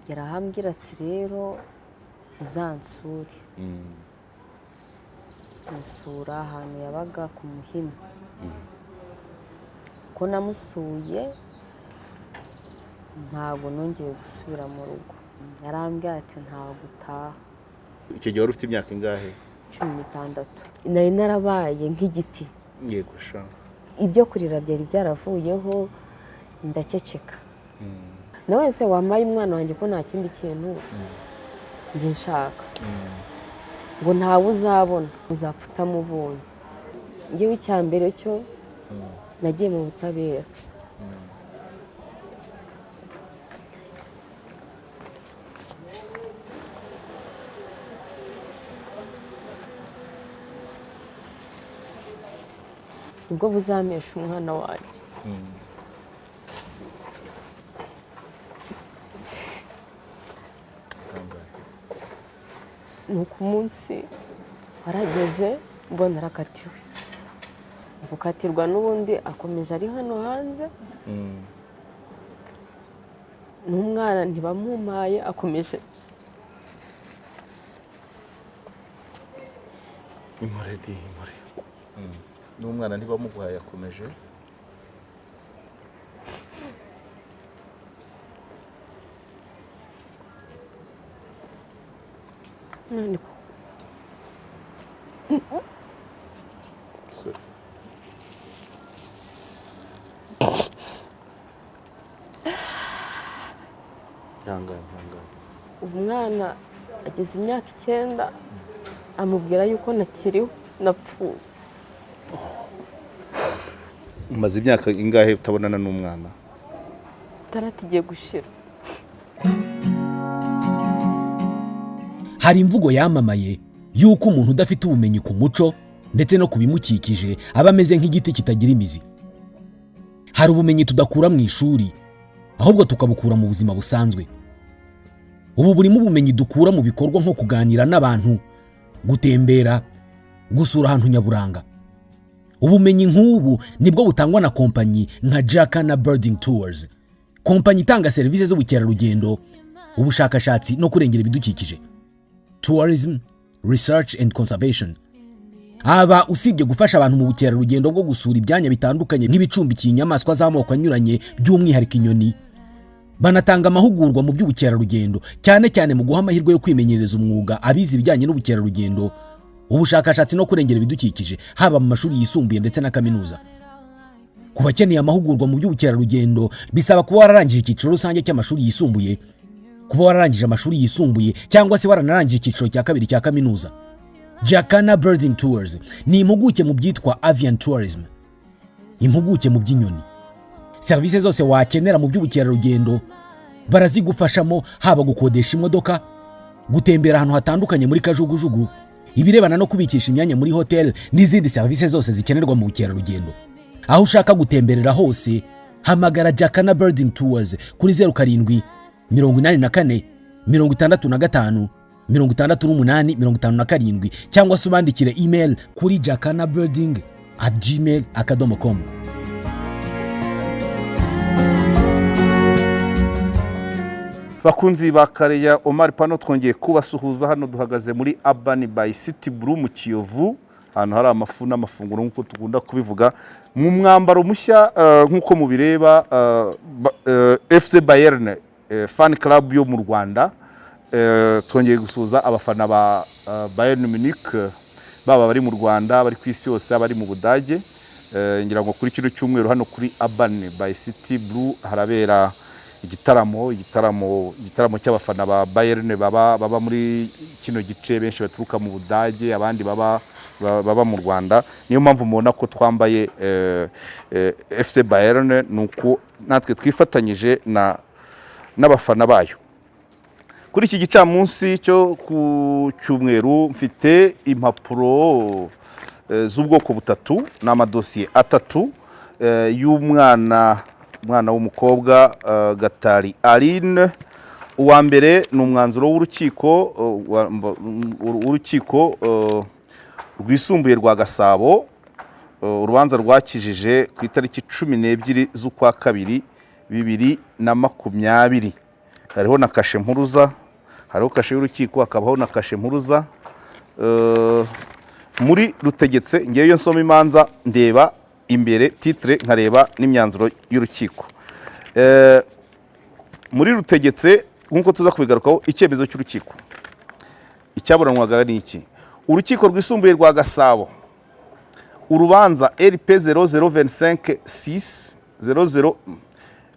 yarahambira ati rero uzansure musura ahantu yabaga ku Muhima ko namusuye ntabwo nongeye gusubira mu rugo yarambwira ati ntabwo utaha. Icyo gihe wari ufite imyaka ingahe? 16. Nari narabaye nk'igiti. Yego sha. Ibyo kurira byari byaravuyeho ndaceceka. Nawe se wamaye umwana wanjye ko nta kindi kintu njye nshaka. Ngo ntawe uzabona uzapfa utamubonye. Ngewe icyambere cyo nagiye mu butabera. Ubwo buzamesha umwana wanjye. Nuko umunsi warageze mbona arakatiwe. Gukatirwa n'ubundi akomeje ari hano hanze. N'umwana ntibamumaye akomeje. Imore. N'umwana ntibamuguhaye akomeje. Niko. Umwana ageze imyaka 9 amubwira yuko nakiriho napfuye. Umaze imyaka ingahe utabonana n'umwana? Taratigiye gushira. Hari imvugo yamamaye yuko umuntu udafite ubumenyi ku muco ndetse no kubimukikije aba ameze nk'igiti kitagira imizi. Hari ubumenyi tudakura mu ishuri ahubwo tukabukura mu buzima busanzwe. Ubu burimo ubumenyi dukura mu bikorwa nko kuganira n'abantu, gutembera, gusura ahantu nyaburanga. Ubumenyi nk'ubu nibwo butangwa na kompanyi nka Jacana Birding Tours, kompanyi itanga serivisi z'ubukerarugendo, ubushakashatsi no kurengera ibidukikije. Tourism, Research and Conservation. Aba usibye gufasha abantu mu bukerarugendo bwo gusura ibyanya bitandukanye nk'ibicumbikiye inyamaswa z'amoko anyuranye by'umwihariko inyoni, banatanga amahugurwa mu by'ubukerarugendo cyane cyane mu guha amahirwe yo kwimenyereza umwuga abizi ibijyanye n'ubukerarugendo, ubushakashatsi no kurengera ibidukikije haba mu mashuri yisumbuye ndetse na kaminuza. Ku bakeneye amahugurwa mu by'ubukerarugendo bisaba kuba wararangije icyiciro rusange cy'amashuri yisumbuye, kuba wararangije amashuri yisumbuye cyangwa se waranarangije icyiciro cya kabiri cya kaminuza. Jacana Birding Tours ni impuguke mu byitwa avian tourism, impuguke mu by'inyoni. Serivisi zose wakenera mu by'ubukerarugendo barazigufashamo, haba gukodesha imodoka, gutembera ahantu hatandukanye muri kajugujugu, ibirebana no kubikisha imyanya muri hotel n'izindi serivisi zose zikenerwa mu bukerarugendo. Aho ushaka gutemberera hose hamagara Jacana Birding Tours kuri 07 84 65 68 57 cyangwa se ubandikire email kuri jacanabirding@gmail.com. Bakunzi ba Kareya Omar Pano, twongeye kubasuhuza hano duhagaze muri Urban by City Blue mu Kiyovu, ahantu hari amafu n'amafunguro nk'uko tugunda kubivuga, mu mwambaro mushya nk'uko mubireba. FC Bayern fan club yo mu Rwanda, twongeye gusuhuza abafana ba Bayern Munich, baba bari mu Rwanda, bari ku isi yose, bari mu Budage. Ngira ngo kuri kino cyumweru hano kuri Urban by City Blue harabera igitaramo cy'abafana ba Bayern baba muri kino gice, benshi baturuka mu Budage, abandi baba mu Rwanda. Niyo mpamvu mubona ko twambaye FC Bayern, nuko natwe twifatanyije n'abafana bayo. Kuri iki gicamunsi cyo ku cyumweru mfite impapuro z'ubwoko butatu n'amadosiye atatu y'umwana w'umukobwa Gatari Aline. Uwa mbere ni umwanzuro w'urukiko rwisumbuye rwa Gasabo, urubanza rwakijije ku itariki 12 z'ukwa kabiri 2020. hariho na kashe mpuruza, hariho kashe y'urukiko, hakabaho na kashe mpuruza. Muri Rutegetse ngewe nsoma imanza ndeba imbere titre nkareba n'imyanzuro y'urukiko. Muri Rutegetse nkuko tuza kubigarukaho, icyemezo cy'urukiko icyaburanwaga ni iki? Urukiko rwisumbuye rwa Gasabo, urubanza RP 0025-6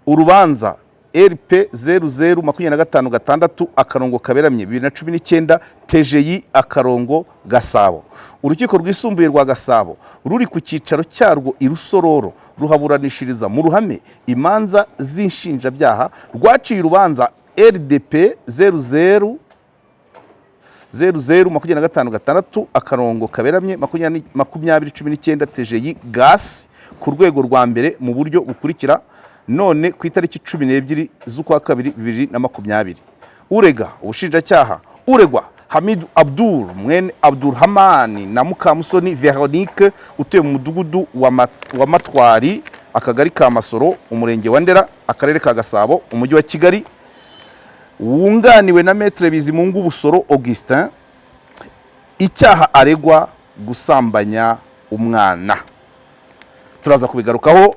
urubanza RP 0025/6 akarongo kaberamye 2019 TGI akarongo Gasabo. Urukiko rwisumbuye rwa Gasabo ruri ku cyicaro cyarwo i Rusororo ruhaburanishiriza mu ruhame imanza z'inshinjabyaha rwaciye urubanza RDP 0025/6 akarongo kaberamye 2019 TGI gas ku rwego rwa mbere mu buryo bukurikira, none ku itariki 12 z'ukwa 2 2020. Urega ubushinjacyaha uregwa Hamid Abdul mwene Abdurrahman na Mukamusoni Veronique utuye mu mudugudu wa Matwari, akagari ka Masoro, umurenge wa Ndera, akarere ka Gasabo, umujyi wa Kigali, wunganiwe na Maître Bizimungu Busoro Augustin. Icyaha aregwa gusambanya umwana. Turaza kubigarukaho.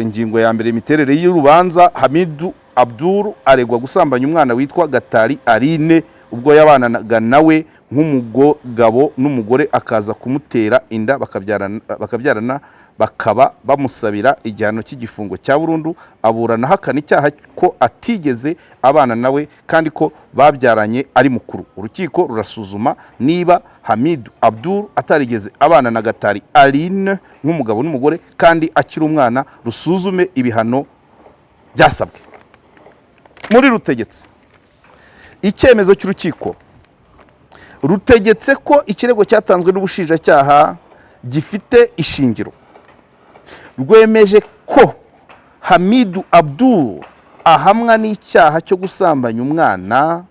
Ingingo ya mbere, imiterere y'urubanza. Hamid Abdul aregwa gusambanya umwana witwa Gatari Aline ubwo yabanaga nawe nk'umugabo n'umugore, akaza kumutera inda bakabyarana, bakaba bamusabira igihano cy'igifungo cya burundu. Aburana hakana icyaha ko atigeze abana nawe kandi ko babyaranye ari mukuru. Urukiko rurasuzuma niba Hamid Abdul atarigeze abana na Gatari Aline nk'umugabo n'umugore kandi akiri umwana, rusuzume ibihano byasabwe. Muri Rutegetse, icyemezo cy'urukiko rutegetse ko ikirego cyatanzwe n'ubushinjacyaha gifite ishingiro. Rwemeje ko Hamid Abdul ahamwa n'icyaha cyo gusambanya umwana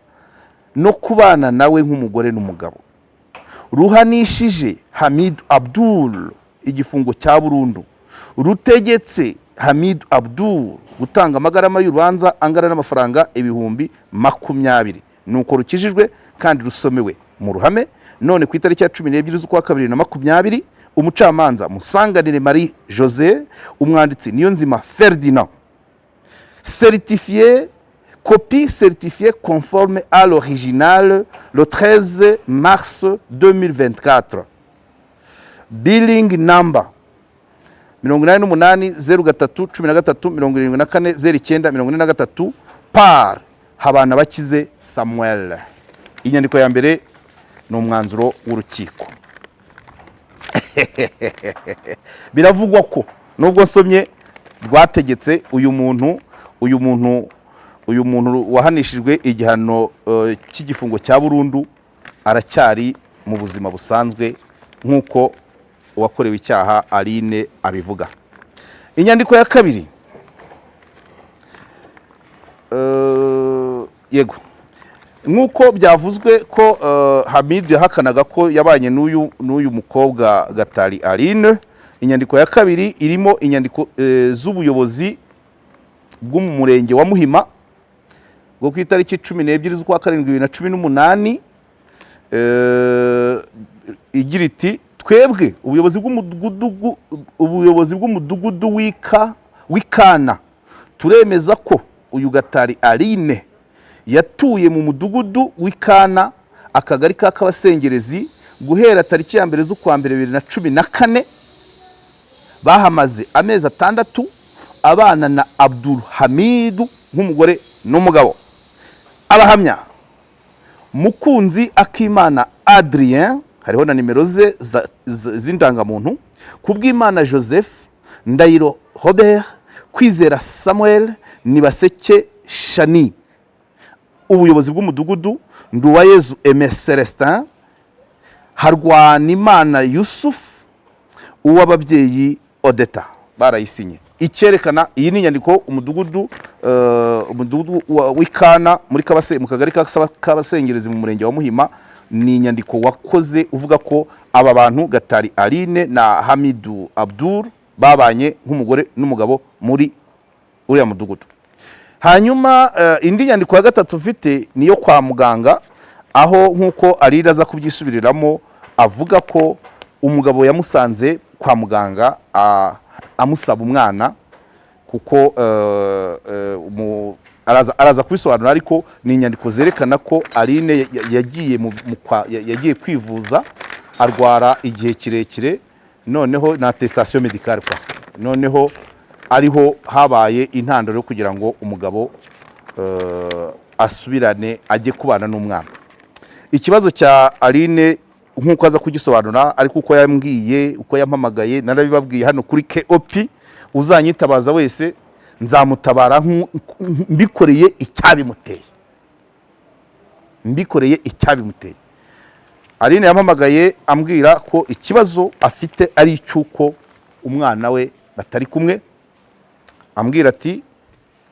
no kubana nawe nk'umugore n'umugabo. Ruhanishije Hamid Abdul igifungo cya burundu. Rutegetse Hamid Abdul gutanga amagarama y'urubanza angana n'amafaranga 20,000. Nuko rukijijwe kandi rusomewe mu ruhame, none ku itariki ya 12 z'ukwa 2020 umucamanza Musanganire Marie José, umwanditsi Niyonzima Ferdinand, certifié copie certifiée conforme à l'original le 13 mars 2024, billing number 880313740943 par Habanabakize Samuel. Inyandiko ya mbere ni umwanzuro w'urukiko. Biravugwa ko nubwo nsomye rwategetse uyu muntu wahanishijwe igihano cy'igifungo cya burundu aracyari mu buzima busanzwe nk'uko uwakorewe icyaha Aline abivuga. Inyandiko ya kabiri, yego, nk'uko byavuzwe ko Hamid yahakanaga ko yabanye n'uyu mukobwa Gatari Aline. Inyandiko ya kabiri irimo inyandiko z'ubuyobozi bw'umurenge wa Muhima bwo ku itariki 12 z'ukwa 7 2018, igira iti: twebwe ubuyobozi bw'umudugudu w'Ikana turemeza ko uyu Gatari Aline yatuye mu mudugudu w'Ikana, akagari ka Kabasengerezi, guhera tariki ya 1 z'ukwa 2014. Bahamaze amezi 6 abana na Abdul Hamid nk'umugore n'umugabo. Abahamya: Mukunzi Akimana Adrien, hariho na nimero ze z'indangamuntu, Kubwimana Joseph, Ndahiro Robert, Kwizera Samuel, Nibaseke Shani. Ubuyobozi bw'umudugudu: Nduwayezu Aimé Celestin, Harwanimana Yusuf, Uwababyeyi Odeta. Barayisinye. Icyerekana iyi ni inyandiko umudugudu w'Ikana mu kagari ka Kabasengerezi mu murenge wa Muhima. Ni inyandiko wakoze uvuga ko aba bantu Gatari Aline na Hamid Abdul babanye nk'umugore n'umugabo muri uriya mudugudu. hanyuma indi nyandiko ya gatatu mfite niyo kwa muganga, aho nk'uko Aline aza kubyisubiriramo avuga ko umugabo yamusanze kwa muganga amusaba umwana, kuko araza kubisobanura, ariko ni inyandiko zerekana ko Aline yagiye kwivuza arwara igihe kirekire, noneho na attestation médicale kwa, noneho ariho habaye intandaro kugira ngo umugabo asubirane ajye kubana n'umwana. Ikibazo cya Aline nk'uko aza kugisobanura, ariko uko yambwiye, uko yampamagaye, narabibabwiye hano kuri KOP, uzanyitabaza wese nzamutabara mbikoreye icyabimuteye. Aline yampamagaye ambwira ko ikibazo afite ari icy'uko umwana we batari kumwe, ambwira ati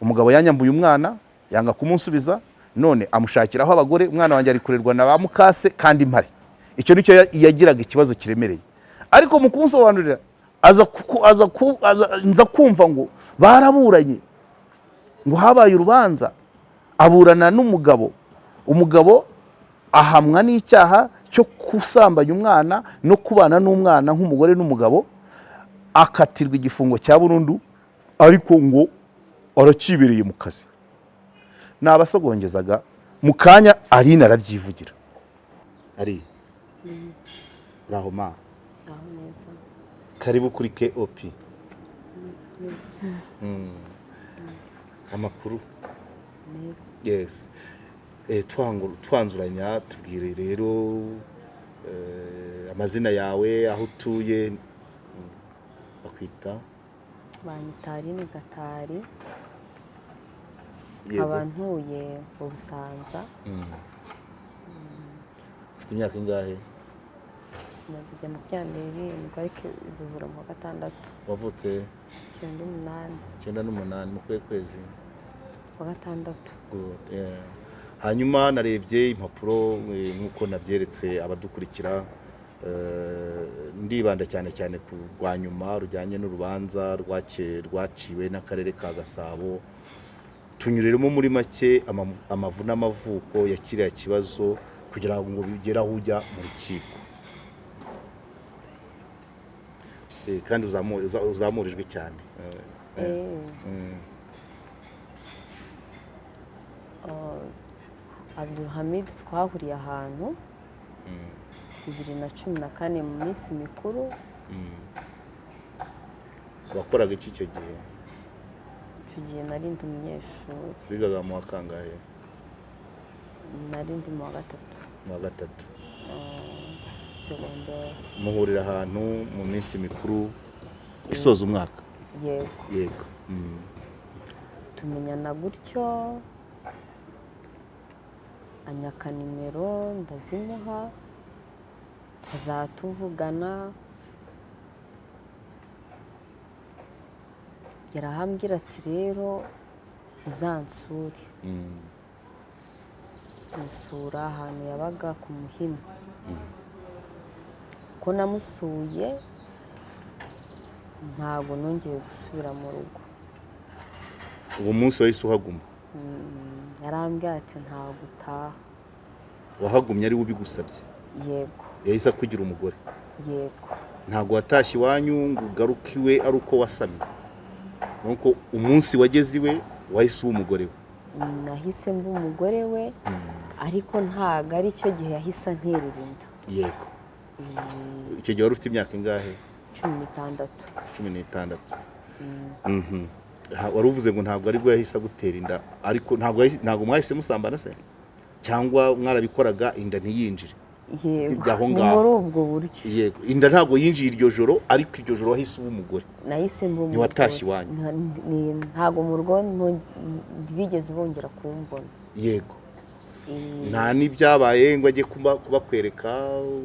umugabo yanyambuye umwana yanga kumunsubiza, none amushakiraho abagore, umwana wanjye ari kurerwa na ba mukase kandi mpari. Icyo nicyo yagiraga ikibazo kiremereye, ariko mu kumusobanurira nza kumva ngo baraburanye, ngo habaye urubanza, aburana n'umugabo, umugabo ahamwa n'icyaha cyo kusambanya umwana no kubana n'umwana nk'umugore n'umugabo, akatirwa igifungo cya burundu, ariko ngo arakibereye mu kazi. Nabasogongezaga mu kanya Aline arabyivugira. Ari uraho ma? Aho neza. Karibu kuri KOP. Amakuru neza. Yes. Twanzuranya, tubwire rero amazina yawe, aho utuye, bakwita? Banyita Aline Gatari, Yego. abantuye mu Busanza. Ufite imyaka ingahe? Maze igihe 27, ariko izuzura mu wa gatandatu. Wavutse 98 mu kwezi wa gatandatu. Good, yeah. Hanyuma narebye impapuro nk'uko nabyeretse abadukurikira, ndibanda cyane cyane ku rwa nyuma rujyanye n'urubanza rwaciwe n'akarere ka Gasabo. Tunyuriremo muri make amavu n'amavuko ya kiriya kibazo kugira ngo bigere aho ujya mu rukiko, kandi uzamurijwe cyane. Abdulhamid twahuriye ahantu 2014 mu minsi mikuru. Wakoraga iki icyo gihe? Icyo gihe nari ndi umunyeshuri. Wigaga mu wa kangahe? Nari ndi mu wa gatatu. Secondaire. Muhurira ahantu mu minsi mikuru isoza umwaka? Yego. Tumenyana gutyo, anyaka nimero ndazimuha, azatuvugana, yarahambira ati rero uzansure. Musura ahantu yabaga ku Muhima. Ko namusuye ntabwo nongeye gusubira mu rugo. Uwo munsi wahise uhaguma? Yarambwira ati ntabwo utaha. Wahagumye ari ubigusabye? Yego. Yahise akugira umugore? Yego. Ntabwo watashye iwanyu ngo ugaruke iwe ari uko wasamye? Nuko umunsi wageze iwe wahise uba umugore we? Nahise mba umugore we, ariko ntabwo ari cyo gihe yahise anterera inda. Yego. Icyo gihe wari ufite imyaka ingahe? 16. Wari uvuze ngo ntabwo ari bwo yahise agutera inda, ariko ntabwo mwahise musambana se? Cyangwa mwarabikoraga inda ntiyinjire? Yego, muri ubwo buryo. Yego, inda ntabwo yinjiye iryo joro, ariko iryo joro wahise uba umugore? Nahise mba umugore. Ntiwatashye iwanyu? Ntabwo mu rugo bigeze bongera kumbona. Yego. Nta n'ibyabaye ngo ajye kubakwereka,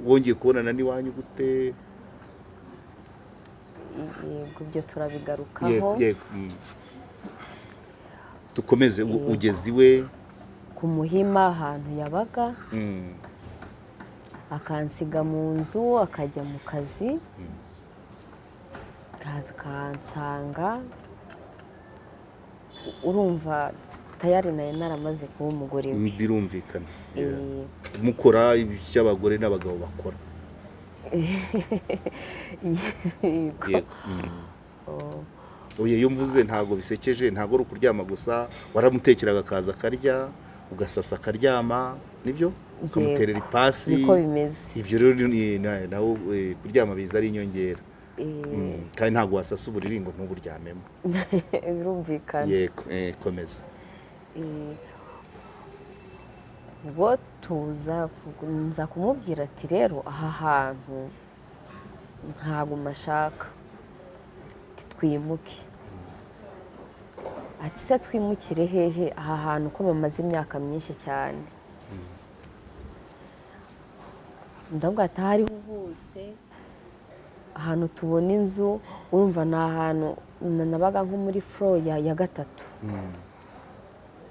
wongeye kubonana n'iwanyu gute? Yego, ibyo turabigarukaho. Yego. Dukomeze. Ugeze iwe ku Muhima ahantu yabaga, akansiga mu nzu, akajya mu kazi, akansanga, urumva tayari nayo naramaze kuba umugore we. birumvikana Eh, mukora iby'abagore n'abagabo bakora. yego. Yego. Oh, Oye, iyo mvuze ntago bisekeje, ntago ari ukuryama gusa, waramutekeraga akaza akarya ugasasa akaryama, nibyo ukamuterera ipasi. niko bimeze. Ibyo rero nawe kuryama biza ari inyongera. Kandi ntago wasasa uburiri ngo ntuburyamemo. Birumvikana. Yego, komeza. ubwo nza kumubwira ati rero aha hantu ntabwo mashaka, twimuke. Ati se twimukire hehe aha hantu ko bamaze imyaka myinshi cyane? ndavuga ati aho ariho hose ahantu tubona inzu, urumva ni ahantu nabaga nko muri furo ya gatatu.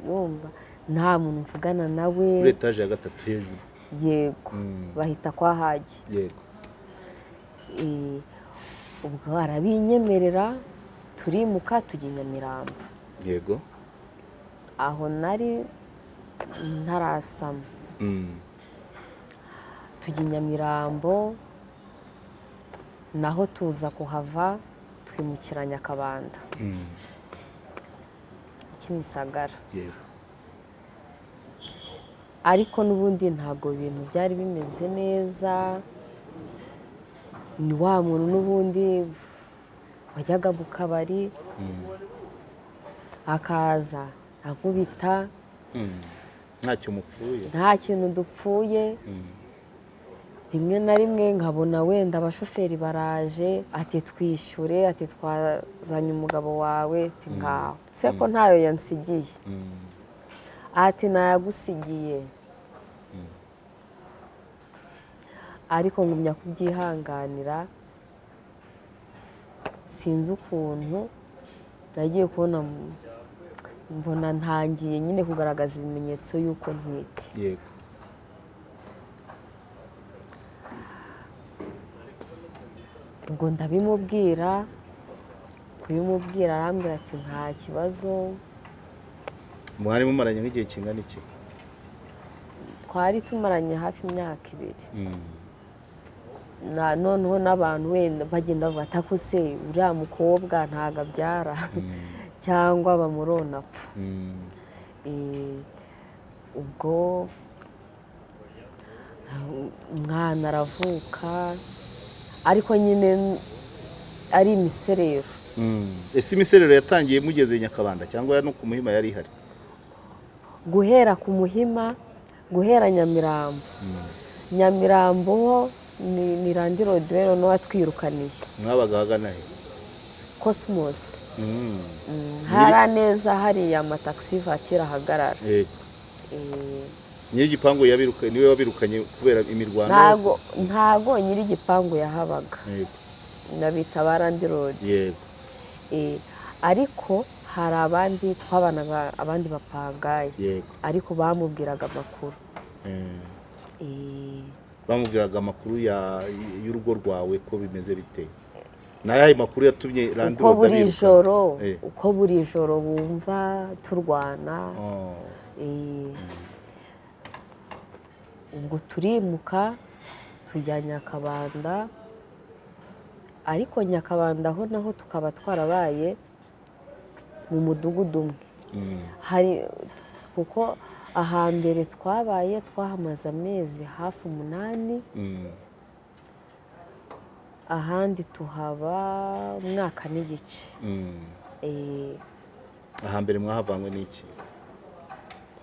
yumva nta muntu mvugana nawe. Muri etaje ya gatatu hejuru. Yego. bahita kwa Hagi. Yego. ubwo arabinyemerera turimuka tujya i Nyamirambo. Yego. aho nari ntarasama. tujya i Nyamirambo, naho tuza kuhava twimukira Nyakabanda. Kimisagara. Yego. ariko n'ubundi ntabwo ibintu byari bimeze neza. ni wa muntu n'ubundi wajyaga mu kabari akaza ankubita. Ntacyo mupfuye. nta kintu dupfuye. rimwe na rimwe nkabona wenda abashoferi baraje, ati twishyure, ati twazanye umugabo wawe, ati ngaho se ko ntayo yansigiye. ati nayagusigiye. ariko ngumya kubyihanganira. sinzi ukuntu nagiye kubona mbona ntangiye nyine kugaragaza ibimenyetso y'uko ntwite. Yego. ubwo ndabimubwira, kubimubwira arambwira ati nta kibazo. Mwari mumaranye nk'igihe kingana iki? twari tumaranye hafi imyaka 2. noneho n'abantu wenda bagenda bavuga ati ako se uriya mukobwa ntago abyara cyangwa bamurona apfa. ubwo umwana aravuka, ariko nyine ari imiserero. Ese imiserero yatangiye mugeze i Nyakabanda cyangwa no ku Muhima yari ihari? guhera ku Muhima, guhera Nyamirambo. Nyamirambo ni Randi Road rero no watwirukaniye. Mwabaga hagana he? Cosmos. hari neza hariya amataxi vatira ahagarara. Yego. Nyiri igipangu niwe wabirukanye kubera imirwano? Ntago nyiri igipangu yahabaga. Yego. Nabita Randi Road. Yego. ariko hari abandi twabanaga, abandi bapangaye. Yego. ariko bamubwiraga amakuru. Bamubwiraga amakuru y'urugo rwawe ko bimeze biteye? Nayahe makuru yatumye Randi Road abiruka? uko buri joro bumva turwana. ubwo turimuka tujya Nyakabanda, ariko Nyakabanda ho naho tukaba twarabaye mu mudugudu umwe. kuko ahambere twabaye twahamaze amezi hafi 8. ahandi tuhaba umwaka n'igice. Ahambere mwahavanywe n'iki?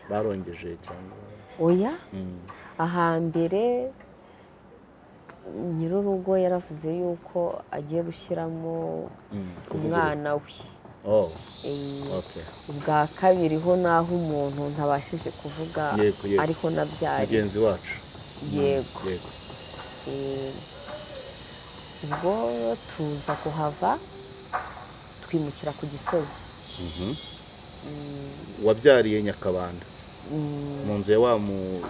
Barongeje cyangwa? Oya. ahambere nyir'urugo yaravuze yuko agiye gushyiramo umwana we. ubwa kabiri ho naho umuntu ntabashije kuvuga, ariko nabyari mugenzi wacu. Yego. ubwo tuza kuhava twimukira ku Gisozi. Wabyariye Nyakabanda mu nzu ya wa muntu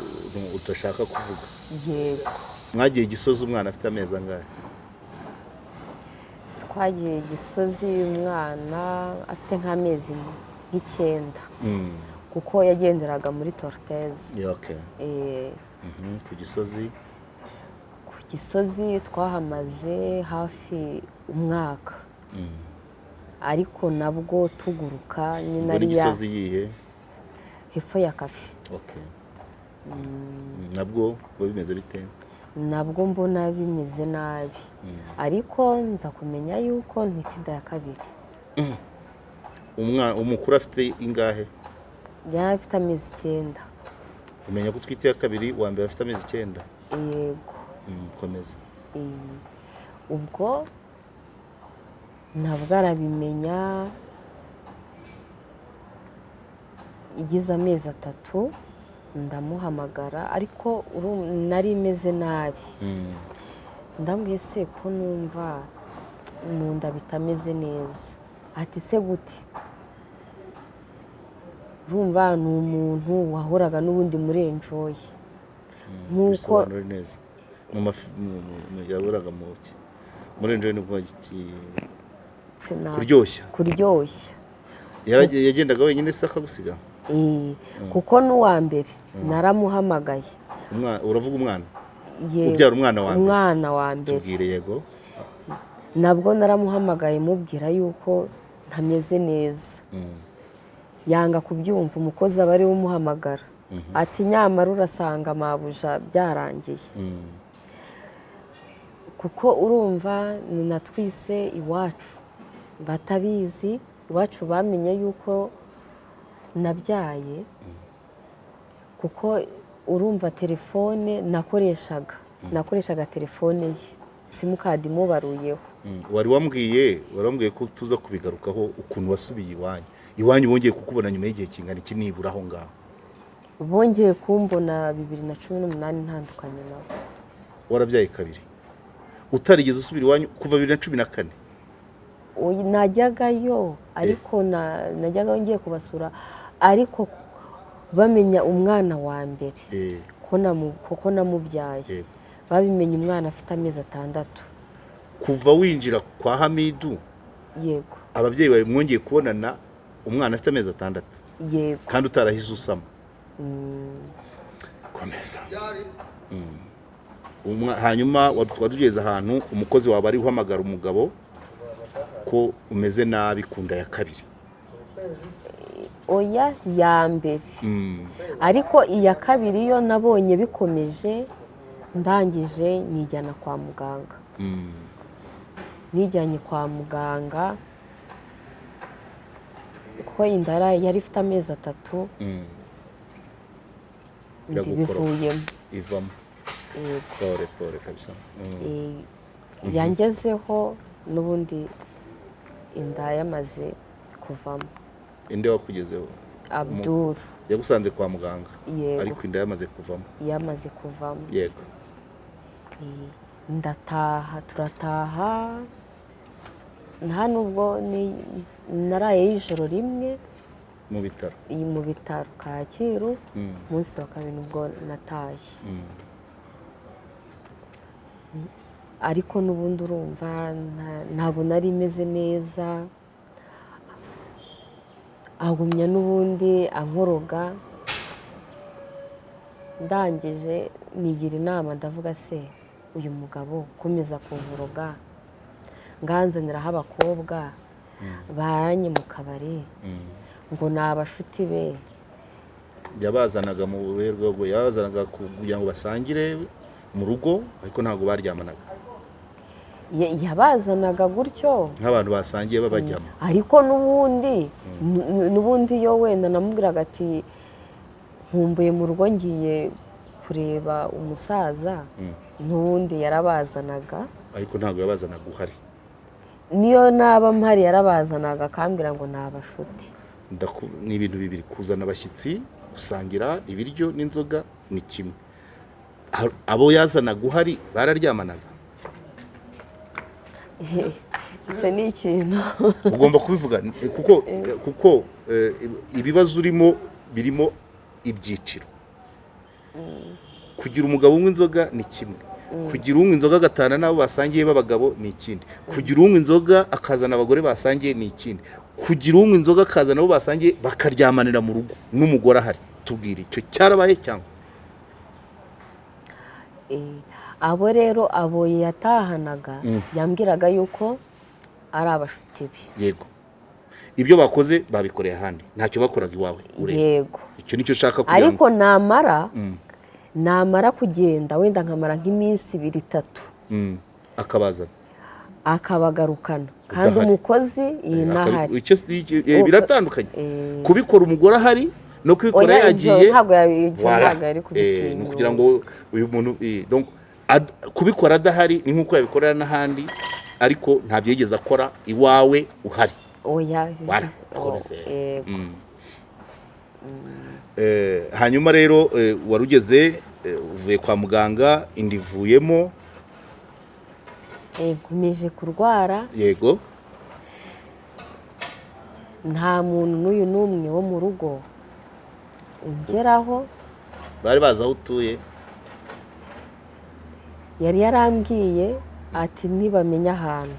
utashaka kuvuga? Yego. Mwagiye Gisozi umwana afite amezi angahe? twagiye Gisozi umwana afite nk'amezi 4. nk'icyenda kuko yagenderaga muri toruteze. ku Gisozi twahamaze hafi umwaka, ariko nabwo tuguruka nyine ari Gisozi yihe hepfo ya kafe. nabwo bimeze bite? Nabwo mbona bimeze nabi, ariko nza kumenya yuko ntwite inda ya kabiri. umukuru afite ingahe? Yari afite amezi 9. umenya ko utwite iya kabiri, uwa mbere afite amezi 9? Yego. Komeza. Ubwo ntabwo arabimenya, igize amezi 3 ndamuhamagara, ariko nari imeze nabi. ndambwiye se ko numva mu nda bitameze neza. Ati se gute? Urumva ni umuntu wahoraga n'ubundi muri enjoy. Nk'uko neza yahoraga muri enjoy n'ubwo kuryoshya. Yagendaga wenyine se akagusiga? Kuko n'uwa mbere naramuhamagaye. Uravuga umwana? Ubyara umwana wa mbere? Umwana wa mbere. Tubwire. Yego. Nabwo naramuhamagaye mubwira yuko ntameze neza. Yanga kubyumva, umukozi aba ari we umuhamagara. Ati nyamara urasanga mabuja byarangiye. Kuko urumva ni natwise iwacu batabizi, iwacu bamenye yuko nabyaye, kuko urumva telefone nakoreshaga telefone ye, simukadi imubaruyeho. Wari wambwiye ko tuza kubigarukaho ukuntu wasubiye iwanyu bongeye kukubona nyuma y'igihe kingana iki nibura aho ngaho? Bongeye kumbona 2018 ntandukanye nabo. Warabyaye kabiri utarigeze usubira iwanyu kuva 2014? Najyagayo, ariko najyagayo ngiye kubasura, ariko bamenya umwana wa mbere kuko namubyaye. Babimenye umwana afite amezi 6. Kuva winjira kwa Hamidu? Yego. Ababyeyi bawe mwongeye kubonana umwana afite amezi 6? Yego. Kandi utarahize usama? Komeza. Hanyuma watugeze ahantu umukozi wawe ari uhamagara umugabo ko umeze nabi ku nda ya kabiri? Oya, ya mbere. Ariko iya kabiri yo nabonye bikomeje, ndangije nijyana kwa muganga. Nijyanye kwa muganga kuko inda yari ifite amezi 3. Bivuyemo. Ivamo. Pore kabisa. Yangezeho n'ubundi inda yamaze kuvamo. Inde wakugezeho? Abdul. Yagusanze kwa muganga? Yego. Ariko inda yamaze kuvamo? Yamaze kuvamo. Yego. Ndataha, turataha, nta nubwo naraye ijoro rimwe mu bitaro? Mu bitaro Kacyiru. Umunsi wa kabiri ubwo nataye. Ariko n'ubundi urumva ntabwo nari imeze neza, agumya n'ubundi ankoroga. Ndangije nigira inama, ndavuga se uyu mugabo ukomeza kunkoroga, nganzaniraho abakobwa baranye mu kabari ngo ni abashuti be. Yabazanaga mu rwego, yabazanaga kugira ngo basangire mu rugo, ariko ntabwo baryamanaga? Yabazanaga gutyo nk'abantu basangiye babajyamo. Ariko n'ubundi yo wenda namubwiraga ati nkumbuye mu rugo ngiye kureba umusaza, n'ubundi yarabazanaga. Ariko ntabwo yabazanaga uhari? Niyo naba mpari yarabazanaga akambwira ngo ni abashuti. Ni ibintu bibiri, kuzana abashyitsi, gusangira ibiryo n'inzoga ni kimwe. Abo yazanaga uhari bararyamanaga? Icyo ni ikintu ugomba kubivuga, kuko ibibazo birimo ibyiciro. Kugira umugabo unywa inzoga ni kimwe, kugira unywa inzoga agatana n'abo basangiye b'abagabo ni ikindi, kugira unywa inzoga akazana abagore basangiye ni ikindi, kugira unywa inzoga akazana abo basangiye bakaryamanira mu rugo n'umugore ahari. Tubwire icyo cyarabaye cyangwa? Abo rero abo yatahanaga yambwiraga yuko ari abashuti be. Yego, ibyo bakoze babikoreye ahandi, ntacyo bakoraga iwawe. Yego, icyo nicyo ushaka kugira ngo ariko namara kugenda wenda nkamara nk'iminsi 2-3 akabazana akabagarukana kandi umukozi n'ahari. Biratandukanye kubikora umugore ahari no kubikora yagiye. Ntabwo yari kubitinya, kugira ngo uyu muntu donc kubikora adahari ni nk'uko yabikorera n'ahandi, ariko ntabyo yigeze akora iwawe uhari. Hanyuma rero warugeze uvuye kwa muganga, indi ivuyemo, nkomeje kurwara. Yego, nta muntu n'uyu n'umwe wo mu rugo ungeraho. bari bazi aho utuye? Yari yarambwiye ati ntibamenya ahantu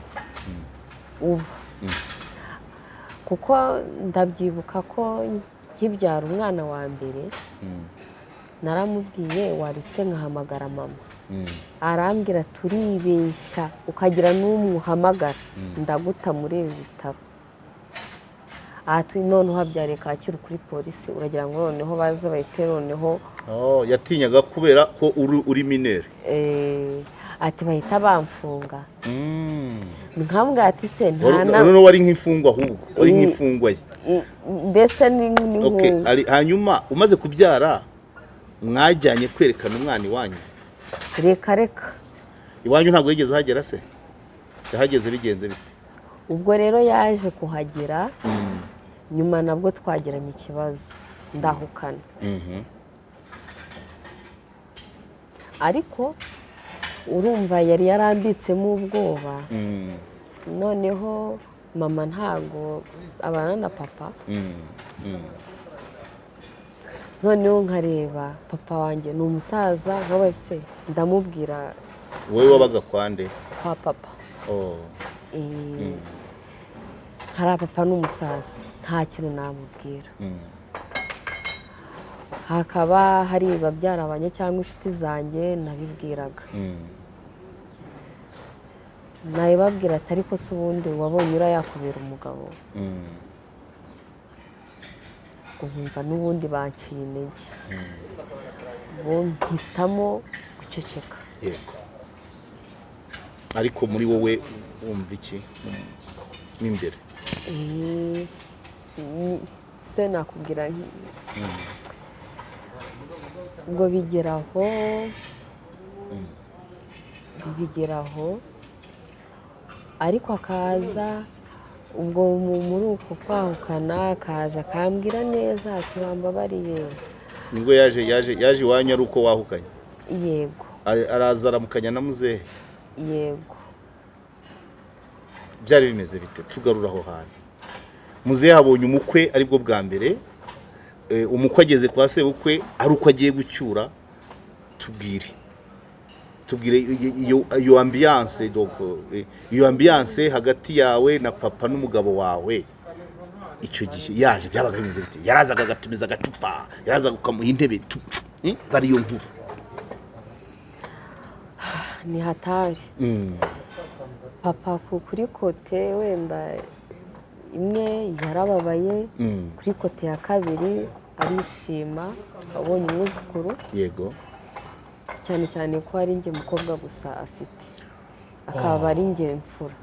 uba, kuko ndabyibuka ko nkibyara umwana wa mbere naramubwiye waretse nkahamagara mama, arambwira turibeshya ukagira n'umwe uhamagara ndaguta muri ibi bitaro. None uhabyariye Kacyiru kuri polisi, uragira ngo noneho baze bahite noneho. Yatinyaga kubera ko uri minere. Ati bahita bamfunga. Nkambwa ati se none wari nk'imfungwa, ahubwo wari nk'imfungwa ye. Mbese ni nk'imfungwa. Hanyuma umaze kubyara mwajyanye kwerekana umwana iwanyu? Reka iwanyu ntabwo yigeze hagera se? Yahageze bigenze bite? Ubwo rero yaje kuhagera, nyuma nabwo twagiranye ikibazo ndahukana. Ariko urumva yari yarambitsemo ubwoba. Noneho mama ntago abana na papa. Noneho nkareba papa wanjye ni umusaza nkawe se, ndamubwira. Wowe wabaga kwande? Kwa papa. Hari papa n'umusaza, nta kintu namubwira. Hakaba hari babyara banye cyangwa inshuti zanjye nabibwiraga. Nabibabwira ati ariko se ubundi wabonye yakubera umugabo? Ubumva n'ubundi banciye intege. Mpitamo guceceka. Yego, ariko muri wowe wumva iki n'imbere? Se nakubwira ubwo bigeraho ariko akaza ubwo muri uko kwahukana akaza akambwira neza ati wambabariye. Nibwo yaje iwanyu ari uko wahukanye? Yego. Araza aramukanya na muzehe? Yego. Byari bimeze bite? Tugarura aho hantu. Muzehe abonye umukwe aribwo bwa mbere, umukwe ageze kwa se ukwe ari uko agiye gucyura. Tubwire iyo ambiance, donc iyo ambiance hagati yawe na papa n'umugabo wawe icyo gihe yaje byabaga bimeze bite? Yarazaga agatumiza agacupa, yarazaga ukamuha intebe, bari yo nkuru? Ni hatari. Papa kuri kote wenda imwe yarababaye, kuri kote ya kabiri arishima abonye umwuzukuru. Yego. Cyane cyane ko ari njye mukobwa gusa afite, akaba ari njye mfura.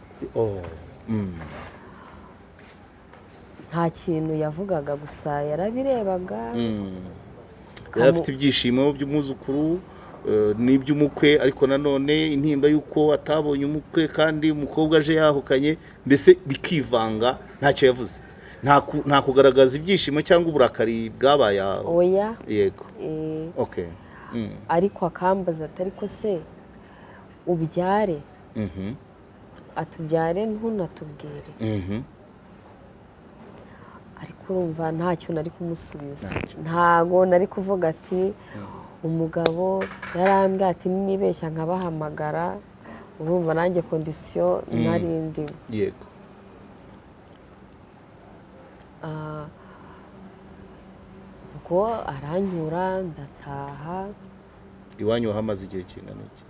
Nta kintu yavugaga, gusa yarabirebaga. Yari afite ibyishimo by'umwuzukuru n'iby'umukwe, ariko nanone intimba y'uko atabonye umukwe kandi umukobwa aje yahukanye, mbese bikivanga. Ntacyo yavuze, nta kugaragaza ibyishimo cyangwa uburakari bwabaye? Oya. Yego. Okay. Ariko akambaza ati ariko se ubyare? Atubyare ntunatubwire. Ariko urumva ntacyo nari kumusubiza. Ntago nari kuvuga ati umugabo yarambwiye ati nibeshya nkabahamagara urumva nanjye kondisiyo narindi yego ubwo aranyura ndataha. iwanyu wahamaze igihe kingana iki